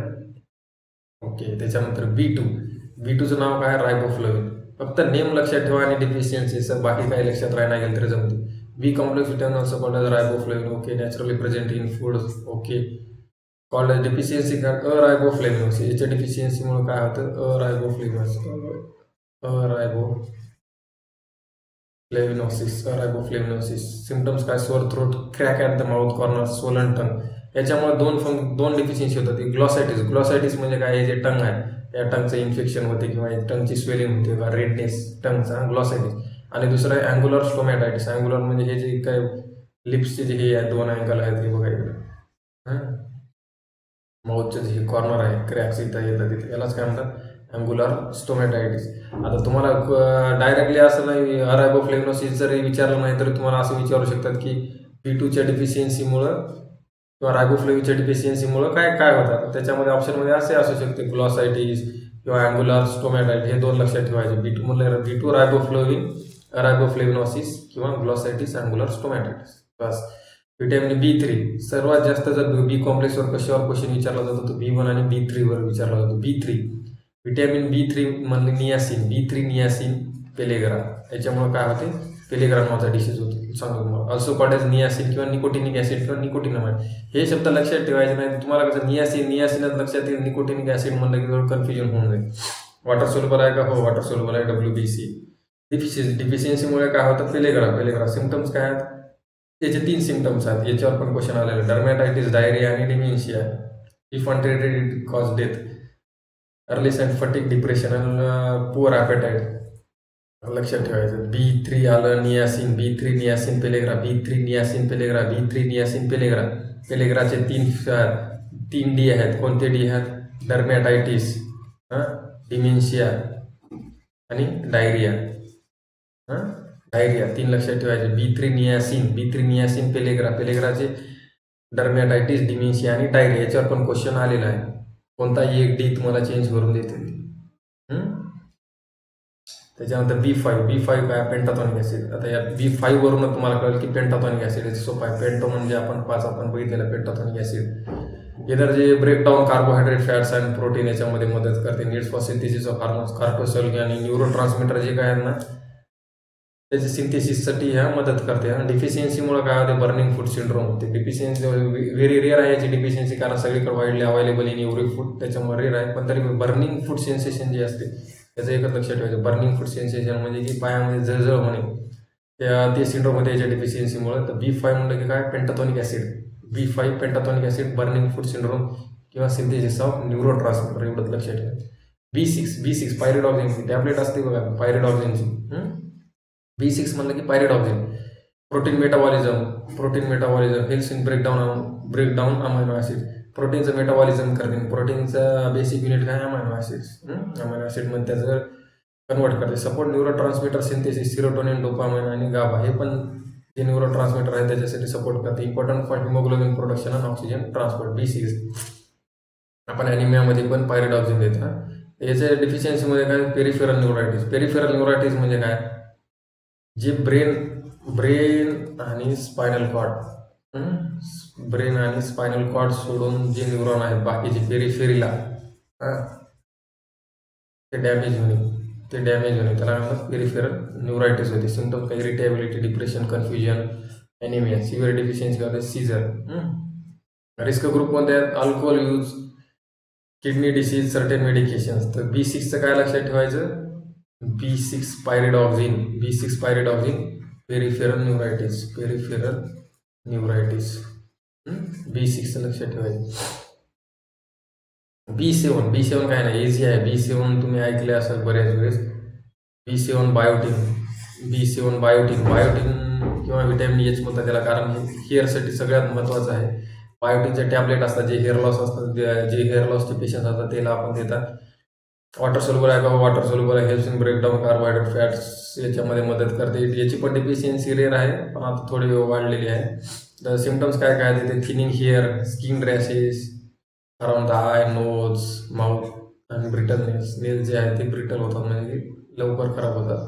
ओके. त्याच्यानंतर B2चं नाव काय? रायबोफ्लेविन. फक्त नेम लक्षात ठेवा आणि डिफिशियन्सी, बाकी काही लक्षात राहणार गेलं तरी जमते. B complex vitamin also called as riboflavin. Okay. Naturally present in food. Okay. Called as deficiency काय? अरायबोफ्लेविनोसिस. याच्या डिफिशियन्सीमुळे काय होतं? अरायबोफ्लेविनोसिस. सिम्पटम्स काय? Sore throat, crack at the mouth corner, swollen tongue. याच्यामुळे दोन डिफिशियन्सी होतात. ग्लॉसायटिस म्हणजे काय? हे जे टंग आहे या टंगचं इन्फेक्शन होते किंवा टंगची स्वेलिंग होते किंवा रेडनेस टंगचा, ग्लॉसायटिस. आणि दुसरं आहे अँग्युलर स्टोमॅटायटिस. अँग्युलर म्हणजे हे जे काय लिप्सचे जे हे आहे 2 अँगल आहेत हे बघा इकडे. माउथचे जे कॉर्नर आहे क्रॅक्स इथं येतात तिथे, यालाच काय म्हणतात? अँग्युलर स्टोमॅटायटिस. आता तुम्हाला डायरेक्टली असं नाही, अरायबोफ्लेविनोसिस जरी विचारलं नाही तरी तुम्हाला असं विचारू शकतात की B2च्या डिफिशियन्सीमुळं किंवा रायबोफ्लेविनच्या डिफिशियन्सीमुळं काय होतात. त्याच्यामध्ये ऑप्शनमध्ये असे असू शकते ग्लॉसायटिस किंवा अँग्युलर स्टोमॅटायटिस. हे 2 लक्षात ठेवायचे. B2 म्हणलं B2 रायबोफ्लेविनोसिस किंवा ग्लॉसायटिस, अँग्युलर स्टोमॅटायटिस. बस. व्हिटॅमिन B3 सर्वात जास्त जर बी कॉम्प्लेक्सवर कशावर क्वेश्चन विचारला जातो तर B1 आणि B3 वर विचारला जातो. B3 व्हिटॅमिन B3 म्हणजे नियासिन. B3 niacin pellagra. याच्यामुळे काय होते? पेलेग्रा नावाचा डिसीज होतो. सांगतो तुम्हाला. ऑल्सो कॉल्ड एज नियासिन किंवा निकोटिनिक ॲसिड किंवा निकोटिनामाइड. हे शब्द लक्षात ठेवायचे नाही. तुम्हाला कसं नियासिनच लक्षात येईल, निकोटिनिक ॲसिड म्हणलं की थोडं कन्फ्युजन होऊन जाईल. वॉटर सोल्युबल आहे का? हो, वॉटर सोल्युबल आहे. WBC. डिफिशियन्सीमुळे काय होतं? पेलेग्रा. सिम्पटम्स काय आहेत? त्याचे 3 सिम्पटम्स आहेत. याच्यावर पण क्वेश्चन आलेले. डर्मॅटायटिस, डायरिया आणि dementia. If untreated it cause death. Early sign fatigue, depression आणि पुअर ॲपेटाईट. लक्षात ठेवायचं. B3 आलं नियासिन. B3 niacin pellagra. पेलेग्राचे 3 D आहेत. कोणते D आहेत? डर्मॅटायटिस, डिमेन्शिया आणि डायरिया. 3 लक्षात ठेवायचे. B3 नियासिन पेलेग्राचे डर्मॅटायटिस, डिमेन्शिया आणि डायरिया याच्यावर पण क्वेश्चन आलेला आहे. कोणताही एक डी तुम्हाला चेंज करून देतील. त्याच्यानंतर B5 काय पेंटाथॉनिक ॲसिड. आता या B5 वरून तुम्हाला कळेल की पेंटाथॉनिक ॲसिड सोपं आहे. पेंटो म्हणजे आपण बघितलेलं पेंटाथॉनिक ॲसिड. इधर जे breakdown carbohydrate, fats and protein याच्यामध्ये मदत करते. Needs for synthesis of hormones, cortisol आणि न्यूरो ट्रान्समीटर जे काय आहेत ना त्याच्या सिंथेसिससाठी ह्या मदत करते. डिफिशियन्सीमुळे काय होते, बर्निंग फूड सिंड्रोम होते. डिफिशियन्सी व्हेरी रेअर आहे याची डिफिशियन्सी, कारण सगळीकडे widely available in every food, त्याच्यामुळे रेअर आहे. पण तरी बर्निंग फूड सेन्सेशन जे असते त्याचं एकच लक्षात ठेवायचं. बर्निंग फूड सेन्सेशन म्हणजे की पायामध्ये जळजळ होणे, ते सिंड्रोम होते याच्या डिफिशियन्सीमुळे. तर B5 म्हणलं की काय, pantothenic acid. B5 pantothenic acid, burning food syndrome किंवा सिंथेसिस ऑफ न्यूरो ट्रान्समीटर, एवढंच लक्षात ठेवायचं. B6 पायरिडॉक्सिनची टॅबलेट असते बघा, पायरिडॉक्सिनची. B6 म्हणलं की pyridoxine. Protein metabolism helps in breakdown amino acid. प्रोटीनचं मेटाबॉलिझम करते. प्रोटीनचं बेसिक युनिट काय, अमायनो ॲसिड्स. अमायनो ॲसिडमध्ये त्याचं कन्वर्ट करते. Support neurotransmitter synthesis, serotonin, dopamine आणि गाबा हे पण जे न्यूरो ट्रान्समीटर आहे त्याच्यासाठी सपोर्ट करते. इम्पॉर्टंट फॉर हिमोग्लोबिन प्रोडक्शन आणि ऑक्सिजन ट्रान्सपोर्ट. B6 आपण ॲनिमियामध्ये पण पायरिडॉक्सिन देतो. याच्या डिफिशियन्सीमध्ये काय, पेरिफेरल न्यूरायटिस म्हणजे काय, जे ब्रेन आणि स्पायनल कॉर्ड सोडून जे न्यूरॉन आहेत बाकीचे पेरिफेरीला ते डॅमेज होणे त्याला म्हणतात पेरिफेरल न्यूरायटिस होते. सिम्पटम काही irritability, depression, confusion, anaemia, severe deficiency होते, सीझर. रिस्क ग्रुप कोणते आहेत, alcohol use, kidney disease, certain medications. तर B6चं काय लक्षात ठेवायचं, B6 पायरिडॉक्सिन, पेरिफेरल न्यूरायटिस. B6चं लक्षात ठेवायचं. B7 काय नाही, इझी आहे. B7 तुम्ही ऐकले असाल बऱ्याच वेळेस. B7 बायोटिन किंवा व्हिटॅमिन H म्हणतात त्याला, कारण हेअरसाठी सगळ्यात महत्त्वाचं आहे. बायोटिनचे टॅबलेट असतात, जे हेअर लॉसचे पेशंट असतात त्याला आपण देतात. वॉटर सोल्युबल आहे, helps in breakdown carbohydrate, fats याच्यामध्ये मदत करते. याची पण डिफिशियन्सी रेअर आहे, पण आता थोडी वाढलेली आहे. तर सिम्पटम्स काय काय देते, thinning hair, skin rashes around the eye, nose, mouth आणि ब्रिटलनेस. नेल्स जे आहे ते ब्रिटल होतात, म्हणजे लवकर खराब होतात.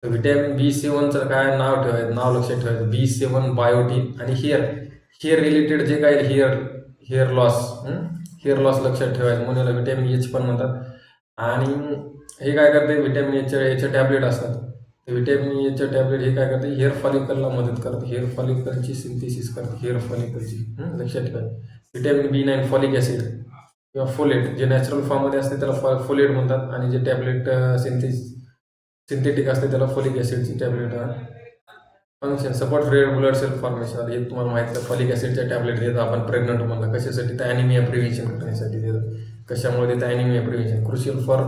तर व्हिटॅमिन B7चं काय नाव लक्षात ठेवायचं. B7 बायोटिन आणि हेअर रिलेटेड जे काय हेअर लॉस लक्षात ठेवायचं, म्हणून याला व्हिटॅमिन H पण म्हणतात. आणि हे काय करते, व्हिटॅमिन याचे टॅबलेट असतात. ते व्हिटॅमिन Hचे टॅबलेट हे काय करते, हेअर फॉलिकलला मदत करते. हेअर फॉलिकलची सिंथेसिस करते, लक्षात ठेवा. व्हिटॅमिन B9 फॉलिक ॲसिड किंवा फोलेट, जे नॅचरल फॉर्ममध्ये असते त्याला फोलेट म्हणतात, आणि जे टॅबलेट सिंथेटिक असते त्याला फॉलिक ॲसिडची tablet. Function support red blood cell formation. हे तुम्हाला माहिती आहे, फॉलिक ॲसिडच्या टॅबलेट देतो आपण प्रेग्नंट वुमनला. कशासाठी, तर ॲनिमिया प्रिव्हेन्शन करण्यासाठी देतात. कशामुळे देतं, anaemia prevention. Crucial for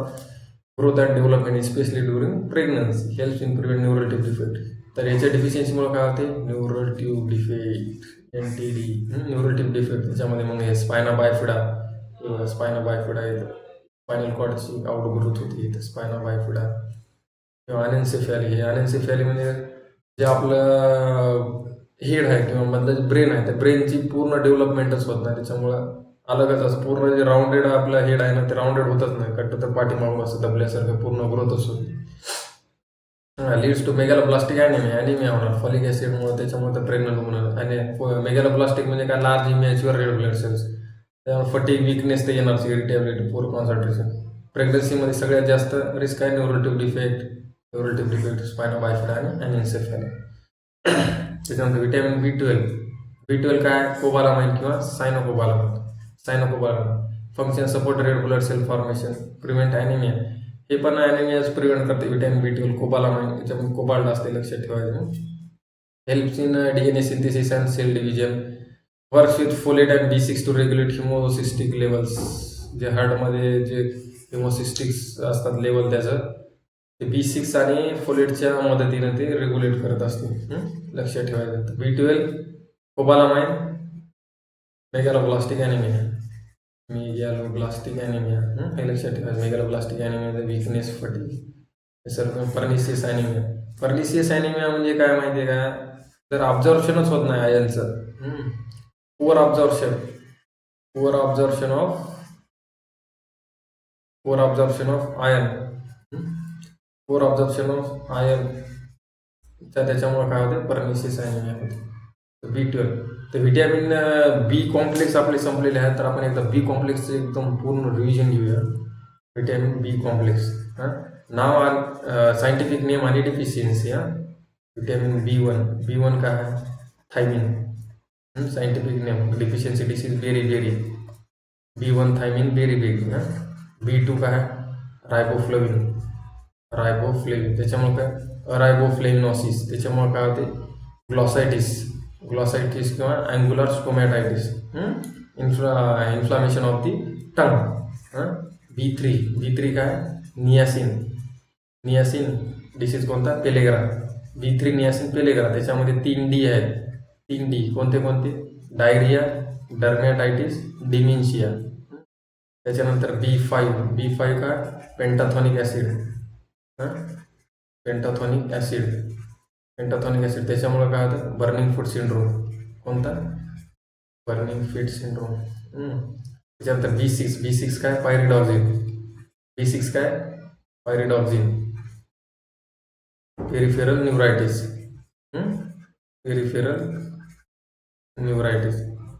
growth and development specially during pregnancy. Helps in prevent neural tube defect. तर याच्या डिफिशियन्सीमुळे काय होते, neural tube defect, NTD, neural tube defect. त्याच्यामध्ये मग हे स्पायना बायफिडा येतं, स्पायनल कॉर्डची आउटग्रोथ होती इथं, स्पायना बायफिडा किंवा अनेन्सेफॅली म्हणजे जे आपलं हेड आहे किंवा मधलं जे ब्रेन आहे, त्या ब्रेनची पूर्ण डेव्हलपमेंटच होत नाही. त्याच्यामुळं अलगच असं पूर्ण जे राऊंडेड आपलं हेड आहे ना, ते राऊंडेड होतच नाही. कट्ट तर पाठीमागून असं दबल्यासारखं पूर्ण ग्रोथच होत नाही. लीड्स टू मेगॅलोब्लास्टिक ॲनिमिया होणार फॉलिक ॲसिडमुळे. त्याच्यामुळे तर प्रेग्नंट होणार. आणि मेगॅलोब्लास्टिक म्हणजे काय, large immature red blood cells. त्यामुळे फटीग, विकनेस ते येणार, इरिटेबिलिटी, पूर कॉन्सन्ट्रेशन. प्रेग्नन्सीमध्ये सगळ्यात जास्त रिस्क आहे neural tube defect, spina bifida आणि अनेन्सेफॅली. त्याच्यानंतर व्हिटॅमिन B12 काय, कोबालामाइन किंवा cyanocobalamin. Function support red blood cell formation, prevent anaemia. हे पण ॲनिमियाच प्रिव्हेंट करते व्हिटॅमिन B12, कोबालामाइन. त्याच्यामध्ये कोबाल्ट असते, लक्षात ठेवायचं. Helps in DNA synthesis and cell division. Works with folate and B6 to regulate homocysteine levels. जे हार्टमध्ये जे हिमोसिस्टिक्स असतात लेवल, त्याचं ते B6 आणि फोलेटच्या मदतीनं ते रेग्युलेट करत असते, लक्षात ठेवायचं. B12, कोबालामाइन, मेगॅलोब्लास्टिक ॲनिमिया, हे लक्षात ठेवायचं. Megaloblastic anaemia, weakness, fatigue. Sir pernicious anaemia म्हणजे काय माहिती आहे का, जर ऑब्झर्वेशनच होत नाही आयनचं, poor absorption poor absorption of poor absorption of iron poor absorption of iron त्याच्यामुळे काय होते परनिसिस ॲनिमिया होते. B12 तर व्हिटॅमिन बी कॉम्प्लेक्स आपले संपलेले आहेत, तर आपण एकदा बी कॉम्प्लेक्सचे एकदम पूर्ण रिव्हिजन घेऊया. व्हिटॅमिन बी कॉम्प्लेक्स नाव सायंटिफिक नेम आणि डिफिशियन्सी. व्हिटॅमिन बी वन काय आहे thiamine. Scientific name deficiency disease beri B1 thiamine beri B2 काय रायबोफ्लेविन त्याच्यामुळे काय रायबोफ्लेविनोसिस त्याच्यामुळे काय होते ग्लॉसायटिस किंवा angular stomatitis inflammation of the tongue. B3 काय नियासिन डिसीज कोणता पेलेग्रा. B3 नियासिन पेलेग्रा त्याच्यामध्ये 3D आहेत. 3D कोणते डायरिया डर्मॅटायटिस डिमेन्शिया. त्याच्यानंतर B5 काय पेंटाथॉनिक ॲसिड त्याच्यामुळे काय होतं बर्निंग फूड सिंड्रोम. कोणता बर्निंग फीड सिंड्रोम. त्याच्यानंतर B6 काय पायरिडॉक्झिन पेरिफेरल न्यूरायटिस.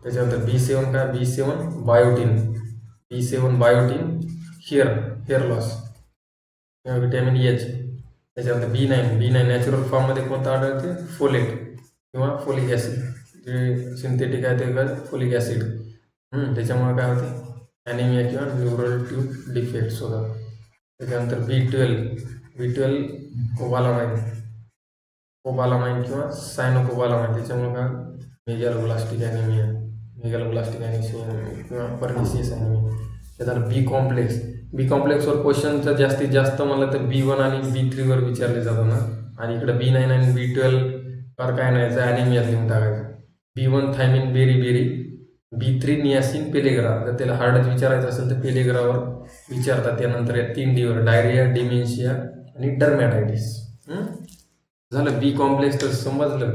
त्याच्यानंतर B7 काय बायोटीन हेअर लॉस किंवा व्हिटॅमिन H. त्याच्यानंतर B9 नॅचरल फॉर्ममध्ये कोणतं आढळते फोलेट किंवा फोलिक ॲसिड. जे सिंथेटिक आहे ते काय फोलिक ॲसिड. त्याच्यामुळे काय होते ॲनिमिया किंवा न्यूरल ट्यूब डिफेक्ट्स होतात. त्याच्यानंतर B12 कोबालामाइन किंवा सायनोकोबालामाइन त्याच्यामुळे काय मेगॅलोब्लास्टिक ॲनिमिया किंवा पर्निसियस ॲनिमिया. त्याच्यानंतर बी कॉम्प्लेक्सवर क्वेश्चन तर जास्तीत जास्त मला तर B1 आणि B3 वर विचारले जातात ना, आणि इकडे B9 आणि B12 वर काय नाही ॲनिमिया लिहून टाकायचं. B1 thiamine berry B3 niacin pellagra. जर त्याला हार्डच विचारायचं असेल तर पेलेग्रावर विचारतात. त्यानंतर 3D वर डायरिया डिमेन्शिया आणि डर्मॅटायटिस. झालं बी कॉम्प्लेक्स तर समजलं.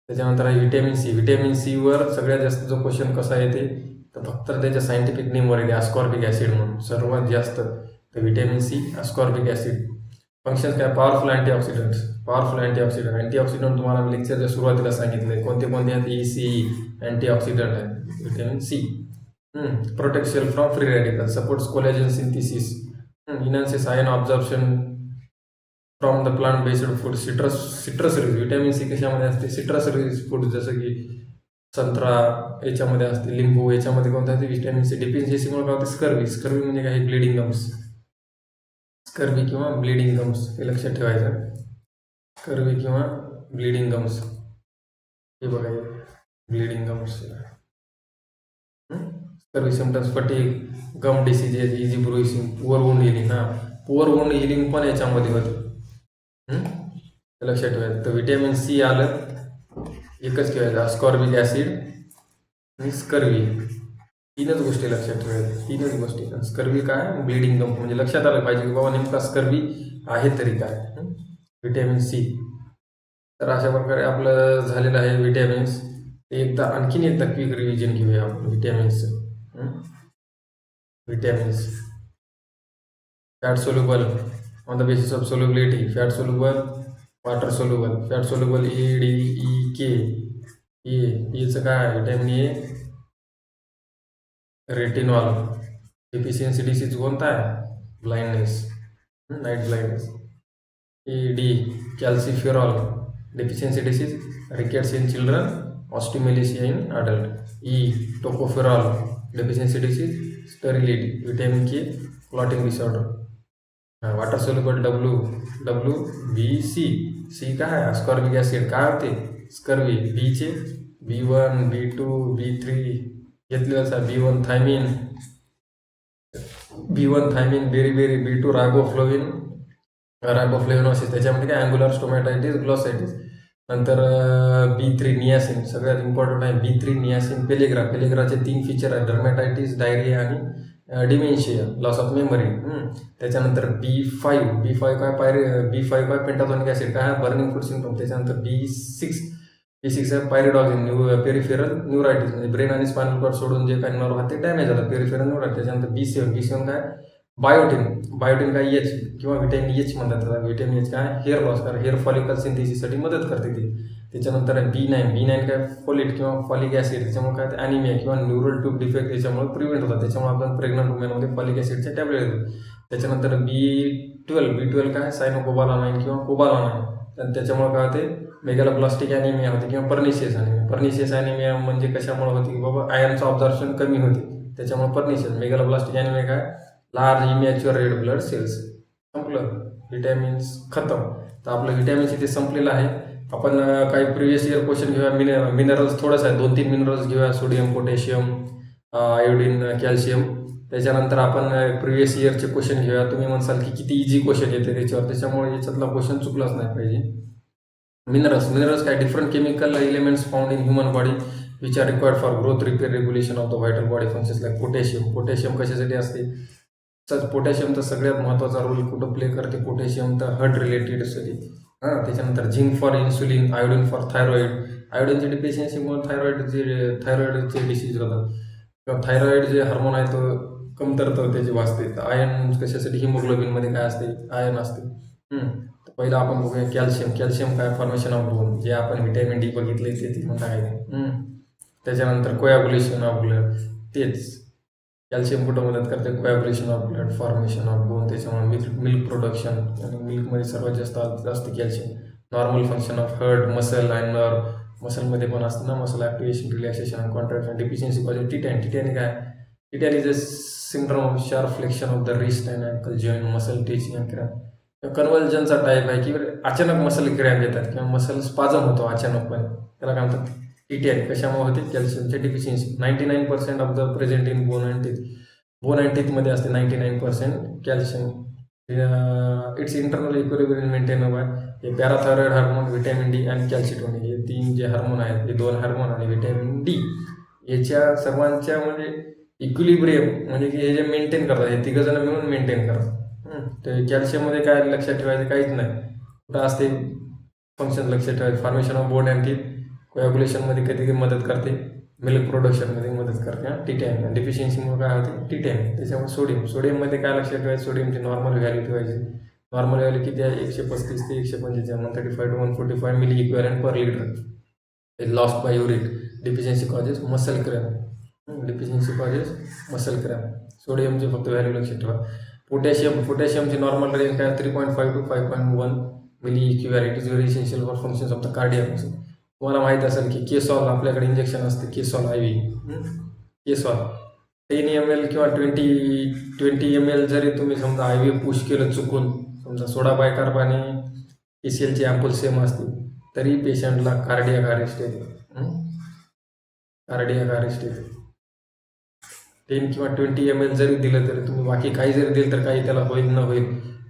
त्याच्यानंतर आहे व्हिटॅमिन सी वर सगळ्यात जास्त जो क्वेश्चन कसा येते तर फक्त त्याच्या सायंटिफिक नेमवर येते अस्कॉर्बिक ॲसिड म्हणून सर्वात जास्त. तर vitamin C ascorbic acid. Functions काय पावरफुल अँटीऑक्सिडंट तुम्हाला लेक्चरच्या सुरुवातीला सांगितले कोणते आहेत. EC अँटीऑक्सिडंट आहे vitamin C. Protect cell from free radical, supports collagen synthesis, enhances iron absorption from the plant based food. Citrus rich vitamin C कशामध्ये असते सिट्रस रिच फूड जसं की संत्रा याच्यामध्ये असते, लिंबू याच्यामध्ये कोणतं आहे व्हिटॅमिन सी. डिफिशियन्सीमुळे काय होते स्कर्वी म्हणजे काय ब्लिडिंग गम्स. स्कर्वी किंवा ब्लिडिंग गम्स हे लक्षात ठेवायचं. स्कर्वी किंवा ब्लिडिंग गम्स हे बघा bleeding gums. Scurvy symptoms fatigue gum diseases easy bruising poor wound healing. Poor wound healing पण याच्यामध्ये होते लक्षात ठेवायचं. तर व्हिटॅमिन सी आलं एकच ठेवायचं अस्कॉर्बिक ॲसिड आणि स्कर्वी. तीनच गोष्टी लक्षात ठेवायच्या. स्कर्वी काय ब्लिडिंग गम म्हणजे लक्षात आलं पाहिजे की बाबा नेमका स्कर्वी आहे तरी काय व्हिटॅमिन सी. तर अशा प्रकारे आपलं झालेलं आहे व्हिटॅमिन्स. आणखीन एकदा क्विक रिव्हिजन घेऊया आपण vitamins. Fat soluble on the basis of solubility. Fat soluble water soluble. Fat soluble ADEK. एचं काय vitamin A retinol. Deficiency disease कोणता आहे night blindness. AD calciferol. Deficiency disease rickets in children, osteomalacia in adult. Tocopherol. Deficiency disease sterility. Vitamin K clotting disorder. Water soluble WBC. C काय आहे ascorbic acid काय होते scurvy. बीचे B1 B2 B3 घेतलेलं आहे. B1 thiamine beri B2 रायबोफ्लेविनोसिस त्याच्यामध्ये काय angular स्टोमॅटायटिस ग्लॉसायटिस. नंतर B3 नियासिन सगळ्यात इम्पॉर्टंट आहे. B3 नियासिन पेलेग्राचे 3 फीचर आहेत डर्मॅटायटिस डायरिया आणि डिमेन्शिया लॉस ऑफ मेमरी. त्याच्यानंतर B5 काय पेंटाथॉनिक ॲसिड काय बर्निंग फूड सिंड्रोम. त्याच्यानंतर B6 B6 आहे पायरिडॉक्सिन पेरिफेरल न्यूरायटिस, म्हणजे ब्रेन आणि स्पायनल कॉर्ड सोडून जे काही नर्व आहेत ते डॅमेज झालं, पेरिफेरल न्यूरायटिस. त्याच्यानंतर B7 काय बायोटिन काय एच किंवा व्हिटॅमिन एच म्हणतात त्याला. व्हिटॅमिन एच काय हेअर लॉस, कारण हेअर फॉलिकल सिंथेसिससाठी मदत करते ती. त्याच्यानंतर आहे B9 काय फोलेट किंवा फॉलिक ॲसिड, त्याच्यामुळे काय ॲनिमिया किंवा न्यूरल ट्यूब डिफेक्ट त्याच्यामुळे प्रिव्हेंट होतात. त्याच्यामुळे आपण प्रेग्नंट वुमेनमध्ये फॉलिक ॲसिडच्या टॅबलेट देतो. त्याच्यानंतर B12 काय सायनोकोबालामाइन किंवा कोबालामाइन, आणि त्याच्यामुळे काय होते मेगॅलोब्लास्टिक ॲनिमिया होते किंवा पर्निशियस ॲनिमिया म्हणजे कशामुळे होते की बाबा आयर्नचं ऑब्झॉर्प्शन कमी होते, त्याच्यामुळे पर्निशियस. मेगॅलोब्लास्टिक ॲनिमिया काय large immature red blood cells. संपलं, व्हिटॅमिन्स खतम. तर आपलं व्हिटॅमिन्स इथे संपलेलं आहे. आपण काही प्रिव्हियस इयर क्वेश्चन घेऊया. मिनरल्स थोडंसं आहे, 2-3 मिनरल्स घेऊया, सोडियम, पोटॅशियम, आयोडीन, कॅल्शियम. त्याच्यानंतर आपण प्रिव्हियस इयरचे क्वेश्चन घेऊया. तुम्ही म्हणसाल की किती इझी क्वेश्चन येते त्याच्यावर, त्याच्यामुळे याच्यातला क्वेश्चन चुकलाच नाही पाहिजे. मिनरल्स काय different chemical elements found in human body which are required for growth, repair, regulation of the vital body functions like potassium कशासाठी असते. पोटॅशियमचा सगळ्यात महत्त्वाचा रोल कुठं प्ले करते, पोटॅशियम तर हार्ट रिलेटेडसाठी. त्याच्यानंतर zinc for insulin, iodine for thyroid. आयोडीनची डिफिशियन्सीमुळे थायरॉइडचे डिसीज होतात, किंवा थायरॉइड जे हार्मोन आहे तो कमतरता त्याची वाचते. तर आयर्न कशासाठी, हिमोग्लोबिनमध्ये काय असते, आयर्न असते. तर पहिलं आपण बघूया कॅल्शियम काय फॉर्मेशन ऑफ बोन, जे आपण व्हिटॅमिन डी बघितले ते म्हणता काय. त्याच्यानंतर कोॲग्युलेशन ऑफ ब्लड, तेच कॅल्शियम कुठं मदत करते, coagulation of blood, formation of bone. त्याच्यामुळे मिल्क प्रोडक्शन, आणि मिल्कमध्ये सर्वात जास्त असते calcium. Normal function of heart, muscle and nerve, मसलमध्ये पण असतं ना, muscle activation, relaxation and contraction. Deficiency cause tetany काय, tetany is a syndrome of sharp flexion of the wrist and ankle joint, muscle twitching and cramp. कन्व्हल्जनचा type आहे की अचानक muscle cramp येतात किंवा मसल स्पाझम होतो अचानकपणे, त्याला काय म्हणतात टिटॅन. कशामुळे होते, कॅल्शियमच्या deficiency. 99% of the present in bone and टीथमध्ये असते 99% calcium. Its internal equilibrium maintain by हे पॅराथायरॉइड हार्मोन, व्हिटॅमिन डी आणि कॅल्शिटोनिन, हे 3 जे हार्मोन आहेत, हे 2 हार्मोन आणि व्हिटॅमिन डी, याच्या सर्वांच्या म्हणजे इक्विलिब्रियम म्हणजे की हे जे मेंटेन करतात, हे 3 जण मिळून मेंटेन करतात. तर कॅल्शियममध्ये काय लक्षात ठेवायचं, काहीच नाही. कुठं असते फंक्शन लक्षात ठेवायचं, formation of bone and teeth, कोॲग्युलेशनमध्ये कधी मदत करते, मिल्क प्रोडक्शनमध्ये मदत करते. टिटॅन डिफिशियन्सीमुळे काय होते, टिटॅन. त्याच्यामुळे सोडियममध्ये काय लक्षात ठेवायचं, सोडियमची नॉर्मल व्हॅल्यू ठेवायची. नॉर्मल व्हॅल्यू किती आहे, 135 ते 125, 135 to 145 milli equivalent per litre. Lost by urine. Deficiency causes muscle cramp. सोडियमची फक्त व्हॅल्यू लक्षात ठेवा. पोटॅशियमची नॉर्मल रेंज काय 3.5 to 5.1 milliequivalent is very essential for functions of the cardiac muscle. तुम्हाला माहीत असेल की केसॉल, आपल्याकडे इंजेक्शन असते केसॉल IV. केसॉल 10 ml किंवा 20 ml जरी तुम्ही समजा IV पुश केलं चुकून, समजा सोडा बायकार्बन KCLची ॲम्पूल सेम असते, तरी पेशंटला कार्डियाक अरेस्ट येते. 10 किंवा 20 ml जरी दिलं तरी, तुम्ही बाकी काही जरी दिलं तर काही त्याला होईल न होईल,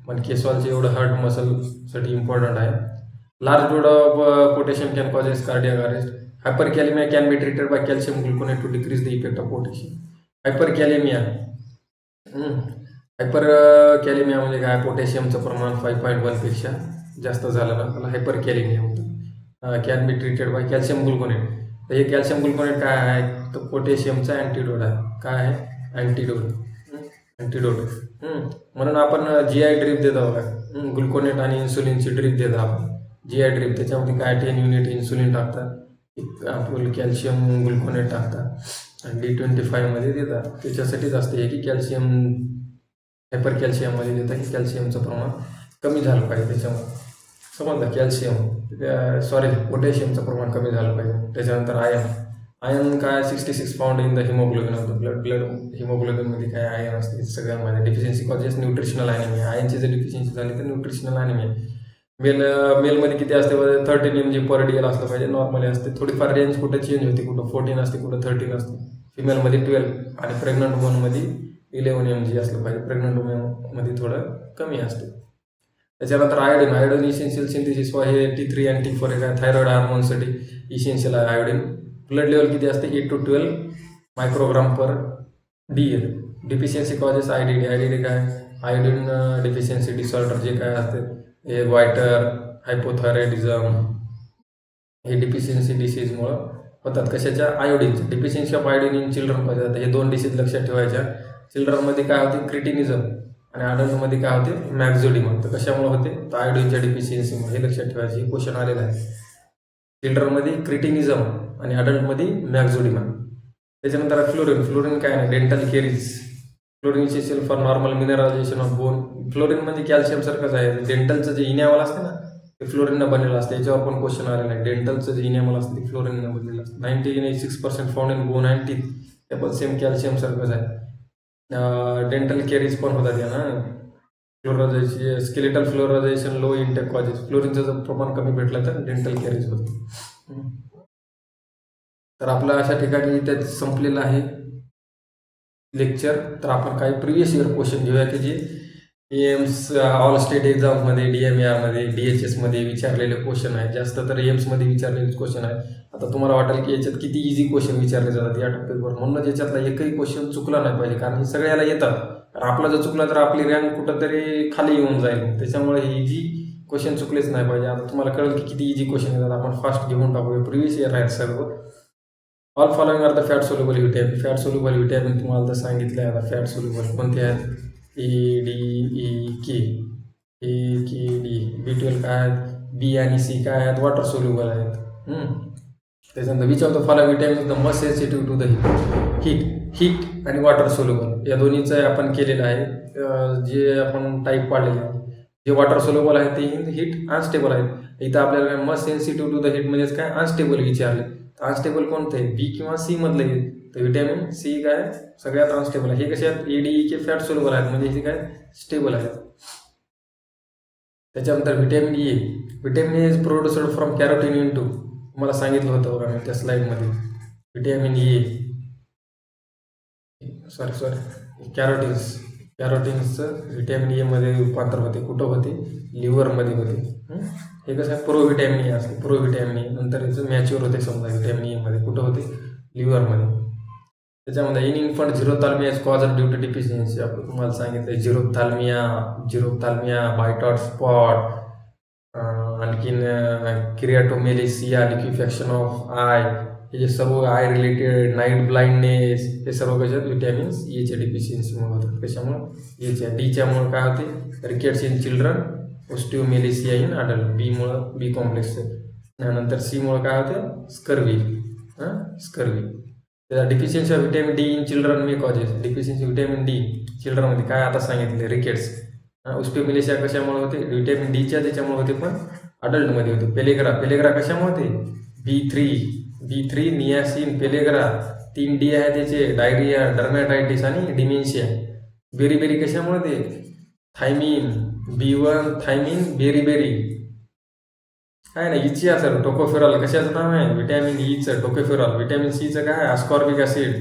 पण केसॉलचे एवढं हार्ट मसलसाठी इम्पॉर्टंट आहे. Large load of potassium can causes cardiac arrest. Hyperkalaemia can be treated by calcium gluconate to decrease the effect of potassium. Hyperkalaemia म्हणजे काय, पोटॅशियमचं प्रमाण 5.1 पेक्षा जास्त झालं ना, त्याला हायपरकॅलेमिया होतं. Can be treated by calcium gluconate. तर हे कॅल्शियम ग्लुकोनेट काय आहे, तर पोटॅशियमचा अँटीडोट आहे. काय आहे, अँटीडोट. म्हणून आपण GI ड्रीप देतो बघा, ग्लुकोनेट आणि इन्सुलिनची ड्रीप देतो आपण, GI ड्रीप. त्याच्यामध्ये काय 10 युनिट इन्सुलिन टाकतात, आपलं कॅल्शियम ग्लुकोनेट टाकतात आणि D25 देतात. त्याच्यासाठीच असते की कॅल्शियम हायपर कॅल्शियममध्ये देतात की कॅल्शियमचं प्रमाण कमी झालं पाहिजे. त्याच्यामुळे समजलं, पोटॅशियमचं प्रमाण कमी झालं पाहिजे. त्याच्यानंतर आयर्न काय 66 pound in the haemoglobin of the blood हिमोग्लोबिनमध्ये काय आयर्न असते सगळ्यांमध्ये. Deficiency causes nutritional anaemia. आयर्नची जर डिफिशियन्सी झाली तर न्यूट्रिशनल ॲनिमिया. मेलमध्ये किती असते, 13 mg पर DL असलं पाहिजे, नॉर्मली असते. थोडीफार रेंज कुठं चेंज होते, कुठं 14 असते, कुठं 13 असते. फिमेलमध्ये 12 आणि प्रेग्नंट वुमनमध्ये 11 mg असलं पाहिजे. प्रेग्नंट वुमनमध्ये थोडं कमी असते. त्याच्यानंतर आयोडीन इसेन्शियल सिंथेसिस हे T3 आणि T4 हे काय थायरॉइड हार्मोनसाठी इसेन्शियल आहे आयोडीन. ब्लड लेवल किती असते, 8 to 12 microgram per DL. Deficiency causes IDD काय, आयोडीन डिफिशियन्सी डिसऑर्डर जे काय असते, हे वायटर, हायपोथायरॉइडिझम, हे डिफिशियन्सी डिसीजमुळं होतात. कशाच्या? आयोडीनच्या. Deficiency of iodine in children मध्ये जातात. हे 2 डिसीज लक्षात ठेवायच्या. चिल्ड्रनमध्ये काय होते? क्रिटिनिझम आणि अडल्टमध्ये काय होते? मॅक्झोडिमा. तर कशामुळे होते? तर आयोडीनच्या डिफिशियन्सीमुळे. हे लक्षात ठेवायचे. हे क्वेश्चन आलेला आहे. चिल्ड्रनमध्ये क्रिटिनिझम आणि अडल्टमध्ये मॅक्झोडिमा. त्याच्यानंतर फ्लोरिन. फ्लोरिन काय नाही? Dental caries. Fluorine essential for normal mineralisation of bone. Fluorine म्हणजे कॅल्शियम सारखंच आहे. डेंटलचं जे इनॅमल असतं ना, ते फ्लोरिननं बनलेलं असतं. याच्यावर पण क्वेश्चन आलेला आहे. डेंटलचं जे इनॅमल असतं ते फ्लोरिननं बनलेलं असतं. 96% found in bone and teeth. ते पण सेम कॅल्शियम सारखंच आहे. डेंटल केरीज पण होतात या ना. फ्लोरायझेशन, स्केलेटल फ्लोरायझेशन लो इंटेक कॉजेस. फ्लोरिनचं जर प्रमाण कमी भेटलं तर डेंटल केरीज होतं. तर आपलं अशा ठिकाणी इथे संपलेलं आहे लेक्चर. तर आपण काही प्रिव्हियस इयर क्वेश्चन घेऊया की जे एम्स ऑल स्टेट एक्झाममध्ये, DMARमध्ये, DHSमध्ये विचारलेले क्वेश्चन आहे. जास्त तर एम्समध्ये विचारलेले क्वेश्चन आहे. आता तुम्हाला वाटेल की याच्यात किती इझी क्वेश्चन विचारले जातात या टॉपिकवर. म्हणून याच्यातला एकही क्वेश्चन चुकला नाही पाहिजे, कारण हे सगळ्याला येतात. तर आपला जर चुकला तर आपली रँक कुठंतरी खाली येऊन जाईल. त्याच्यामुळे हे इझी क्वेश्चन चुकलेच नाही पाहिजे. आता तुम्हाला कळेल की किती इझी क्वेश्चन येतात. आपण फास्ट घेऊन टाकूया. प्रिव्हियस इयर आहेत सर्व. All following are the fat soluble vitamin. Fat soluble vitamin तुम्हाला तर सांगितलं आहे. आता फॅट सोल्युबल कोणते आहेत? ADEK. AKD. B12 काय आहेत? B आणि C काय आहेत? वॉटर सोल्युबल आहेत. त्याच्यानंतर which of the following vitamin the must sensitive to the heat आणि वॉटर सोल्युबल. या दोन्हीचं आपण केलेलं आहे. जे आपण टाईप पाडलेले आहे. जे वॉटर सोल्युबल आहे ते हीट अनस्टेबल आहेत. इथं आपल्याला must sensitive to the heat म्हणजेच काय? अनस्टेबल विचारले. अनस्टेबल कोणतं आहे? B किंवा C मधलं आहे. तर व्हिटॅमिन C काय? सगळ्यात अनस्टेबल आहे. हे कसे आहेत? ADEK फॅट सोल्युबल आहेत, म्हणजे हे काय? स्टेबल आहेत. त्याच्यानंतर vitamin E. Vitamin E is produced from carotene into. तुम्हाला सांगितलं होतं बघा मी त्या स्लाइडमध्ये. व्हिटॅमिन E, कॅरोटीन्सचं व्हिटॅमिन E मध्ये रूपांतर होते. कुठं होते? लिव्हरमध्ये होते. हे कसं आहे? प्रोव्हिटॅमिन E असते. प्रोव्हिटॅमिन E नंतर याचं मॅच्युअर होते समजा व्हिटॅमिन E मध्ये. कुठं होते? लिव्हरमध्ये. त्याच्यामध्ये in infant xerophthalmia is cause of due to deficiency. आपण तुम्हाला सांगितलं झिरोथाल्मिया, बायटॉट स्पॉट, आणखीन क्रियाटोमेलिसिया, लिक्विफॅक्शन ऑफ आय, हे जे सर्व आय रिलेटेड, नाईट ब्लाइंडनेस, हे सर्व कशात? व्हिटॅमिन्स Eच्या डिफिशियन्सीमुळे होतात. कशामुळे? Eच्या. Dच्यामुळे काय होते? Rickets in children, osteomalacia in adult. बीमुळं बी कॉम्प्लेक्स. नंतर सीमुळं काय होतं? स्कर्वी. त्याचा deficiency of vitamin D in children may causes. Deficiency vitamin D चिल्ड्रनमध्ये काय आता सांगितले? रिकेट्स. ओस्टिओमेलिसिया कशामुळे होते? व्हिटॅमिन Dच्या त्याच्यामुळे होते, पण अडल्टमध्ये होते. पेलेग्रा कशामुळे होते? B3, niacin, pellagra. 3 D आहे त्याचे. डायरिया, डर्मॅटायटिस आणि डिमेन्शिया. बेरी कशामुळे ते? थायमिन, B1 थायमिन, बेरी काय नाही. इची असेल टोकोफेरॉल. कशाचं नाव आहे? व्हिटॅमिन Eचं टोकोफेरॉल. व्हिटॅमिन Cचं काय? Ascorbic acid.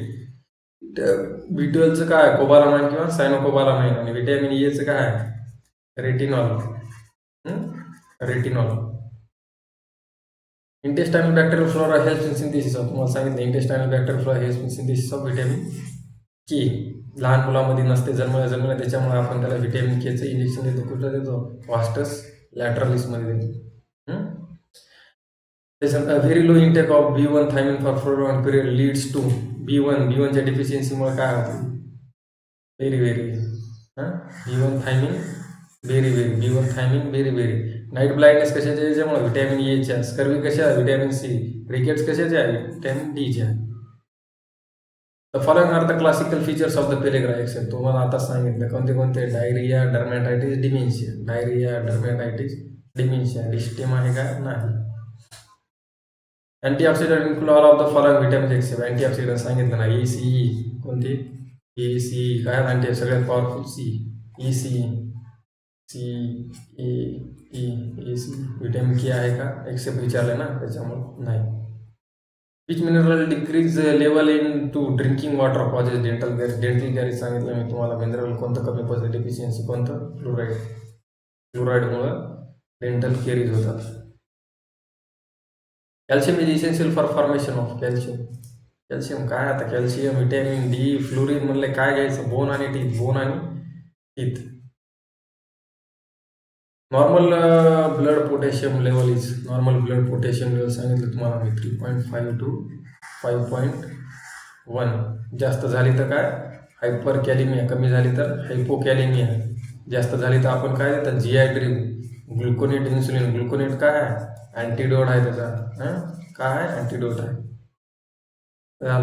B12चं काय? कोबालामाइन किंवा सायनोकोबालामाइन. आणि व्हिटॅमिन Eचं काय? Retinol. Intestinal bacterial flora help in synthesis of. तुम्हाला सांगितलं intestinal bacterial flora help in synthesis of vitamin K. लहान मुलामध्ये नसते जन्मल्या, त्याच्यामुळे आपण त्याला व्हिटॅमिन Kचं इंजेक्शन देतो. कुठलं देतो? वास्टस लॅटरलिसमध्ये देतो. त्याच्यानंतर very low intake of B1 thiamine for prolong period leads to B1च्या डिफिशियन्सीमुळे काय होतं? B1 thiamine very. Night blindness कशाच्या? याच्यामुळे व्हिटॅमिन Eच्या. स्कर्वी कशा? Vitamin C. रिकेट्स कशाच्या? व्हिटॅमिन Dच्या. The following are the classical features of the pellagra excel. तुम्हाला आता सांगितलं कोणते? Diarrhoea, dermatitis, dementia. डिस्टेम आहे का? नाही. Antioxidant include all of the following vitamin except. Antioxidant सांगितलं ना. ECE. कोणते? ECE काय? अँटी सगळ्यात पॉवरफुल ECE. व्हिटॅमिन K आहे का? एक्सेप्ट विचारलं ना, त्याच्यामुळे नाही. Which mineral decrease level in to drinking water causes dental caries सांगितलं मी तुम्हाला. मिनरल कोणतं कमी पडतं? डिफिशियन्सी कोणतं? फ्लोराईडमुळं डेंटल कॅरीज होतात. Calcium is essential for formation of calcium काय? आता कॅल्शियम, व्हिटॅमिन D, फ्लोरिन म्हणले काय घ्यायचं? बोन आणि teeth. Normal blood potassium level is normal blood potassium level सांगितलं तुम्हाला मी 3.5 टू 5.1. जास्त झाली तर काय हायपर कॅलिमिया, कमी झाली तर हायपोकॅलिमिया, जास्त झाली तर आपण काय देतात G I drip gluconate insulin. Gluconate काय आहे अँटीडोट आहे त्याचा. काय आहे अँटीडोट आहे.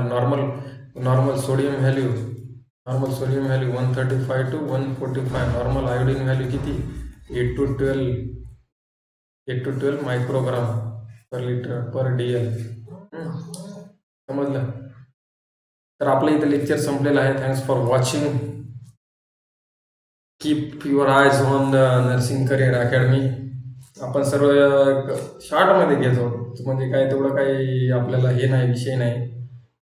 Normal normal sodium value 135 to 145. Normal iodine value किती 8 to 12 microgram per litre per DL. समजलं. तर आपलं इथं लेक्चर संपलेलं आहे. Thanks for watching. Keep your eyes on the nursing career academy. आपण सर्व शॉर्टमध्ये घेतो, म्हणजे काय तेवढं काही आपल्याला हे नाही, विषय नाही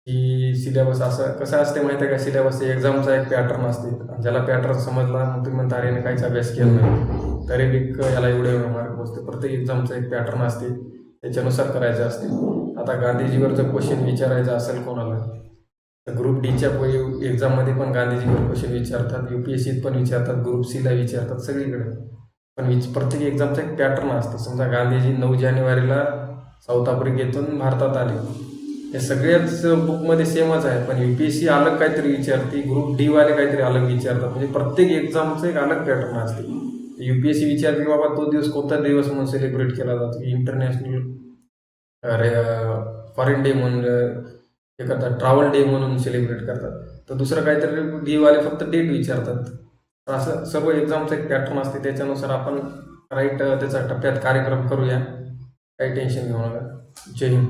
की सिलेबस असं कसं असते माहिती आहे का. सिलेबस एक्झामचा एक पॅटर्न असते. ज्याला पॅटर्न समजला मग तुम्ही म्हणता अरे काहीच अभ्यास केला नाही तरी बी याला एवढे मार्क बसते. प्रत्येक एक्झामचा एक पॅटर्न असते, त्याच्यानुसार करायचं असते. आता गांधीजीवर जर क्वेश्चन विचारायचा असेल कोणाला तर ग्रुप डीच्या एक्झाममध्ये पण गांधीजीवर क्वेश्चन विचारतात, UPSCत पण विचारतात, ग्रुप सीला विचारतात, सगळीकडे. पण प्रत्येक एक्झामचा एक पॅटर्न असतं. समजा गांधीजी 9 जानेवारीला साऊथ आफ्रिकेतून भारतात आले, हे सगळ्याच बुकमध्ये सेमच आहे. पण UPSC अलग काहीतरी विचारते, ग्रुप डी वाले काहीतरी अलग विचारतात. म्हणजे प्रत्येक एक्झामचं एक अलग पॅटर्न असते. UPSC विचारते की बाबा तो दिवस कोणता दिवस म्हणून सेलिब्रेट केला जातो, इंटरनॅशनल फॉरेन डे म्हणून हे करतात, ट्रॅव्हल डे म्हणून सेलिब्रेट करतात. तर दुसरं काहीतरी डी वाले फक्त डेट विचारतात. तर असं सर्व एक्झामचं एक पॅटर्न असते, त्याच्यानुसार आपण राईट त्याचा टप्प्यात कार्यक्रम करूया. काही टेन्शन घेऊ नका. जय हिंद.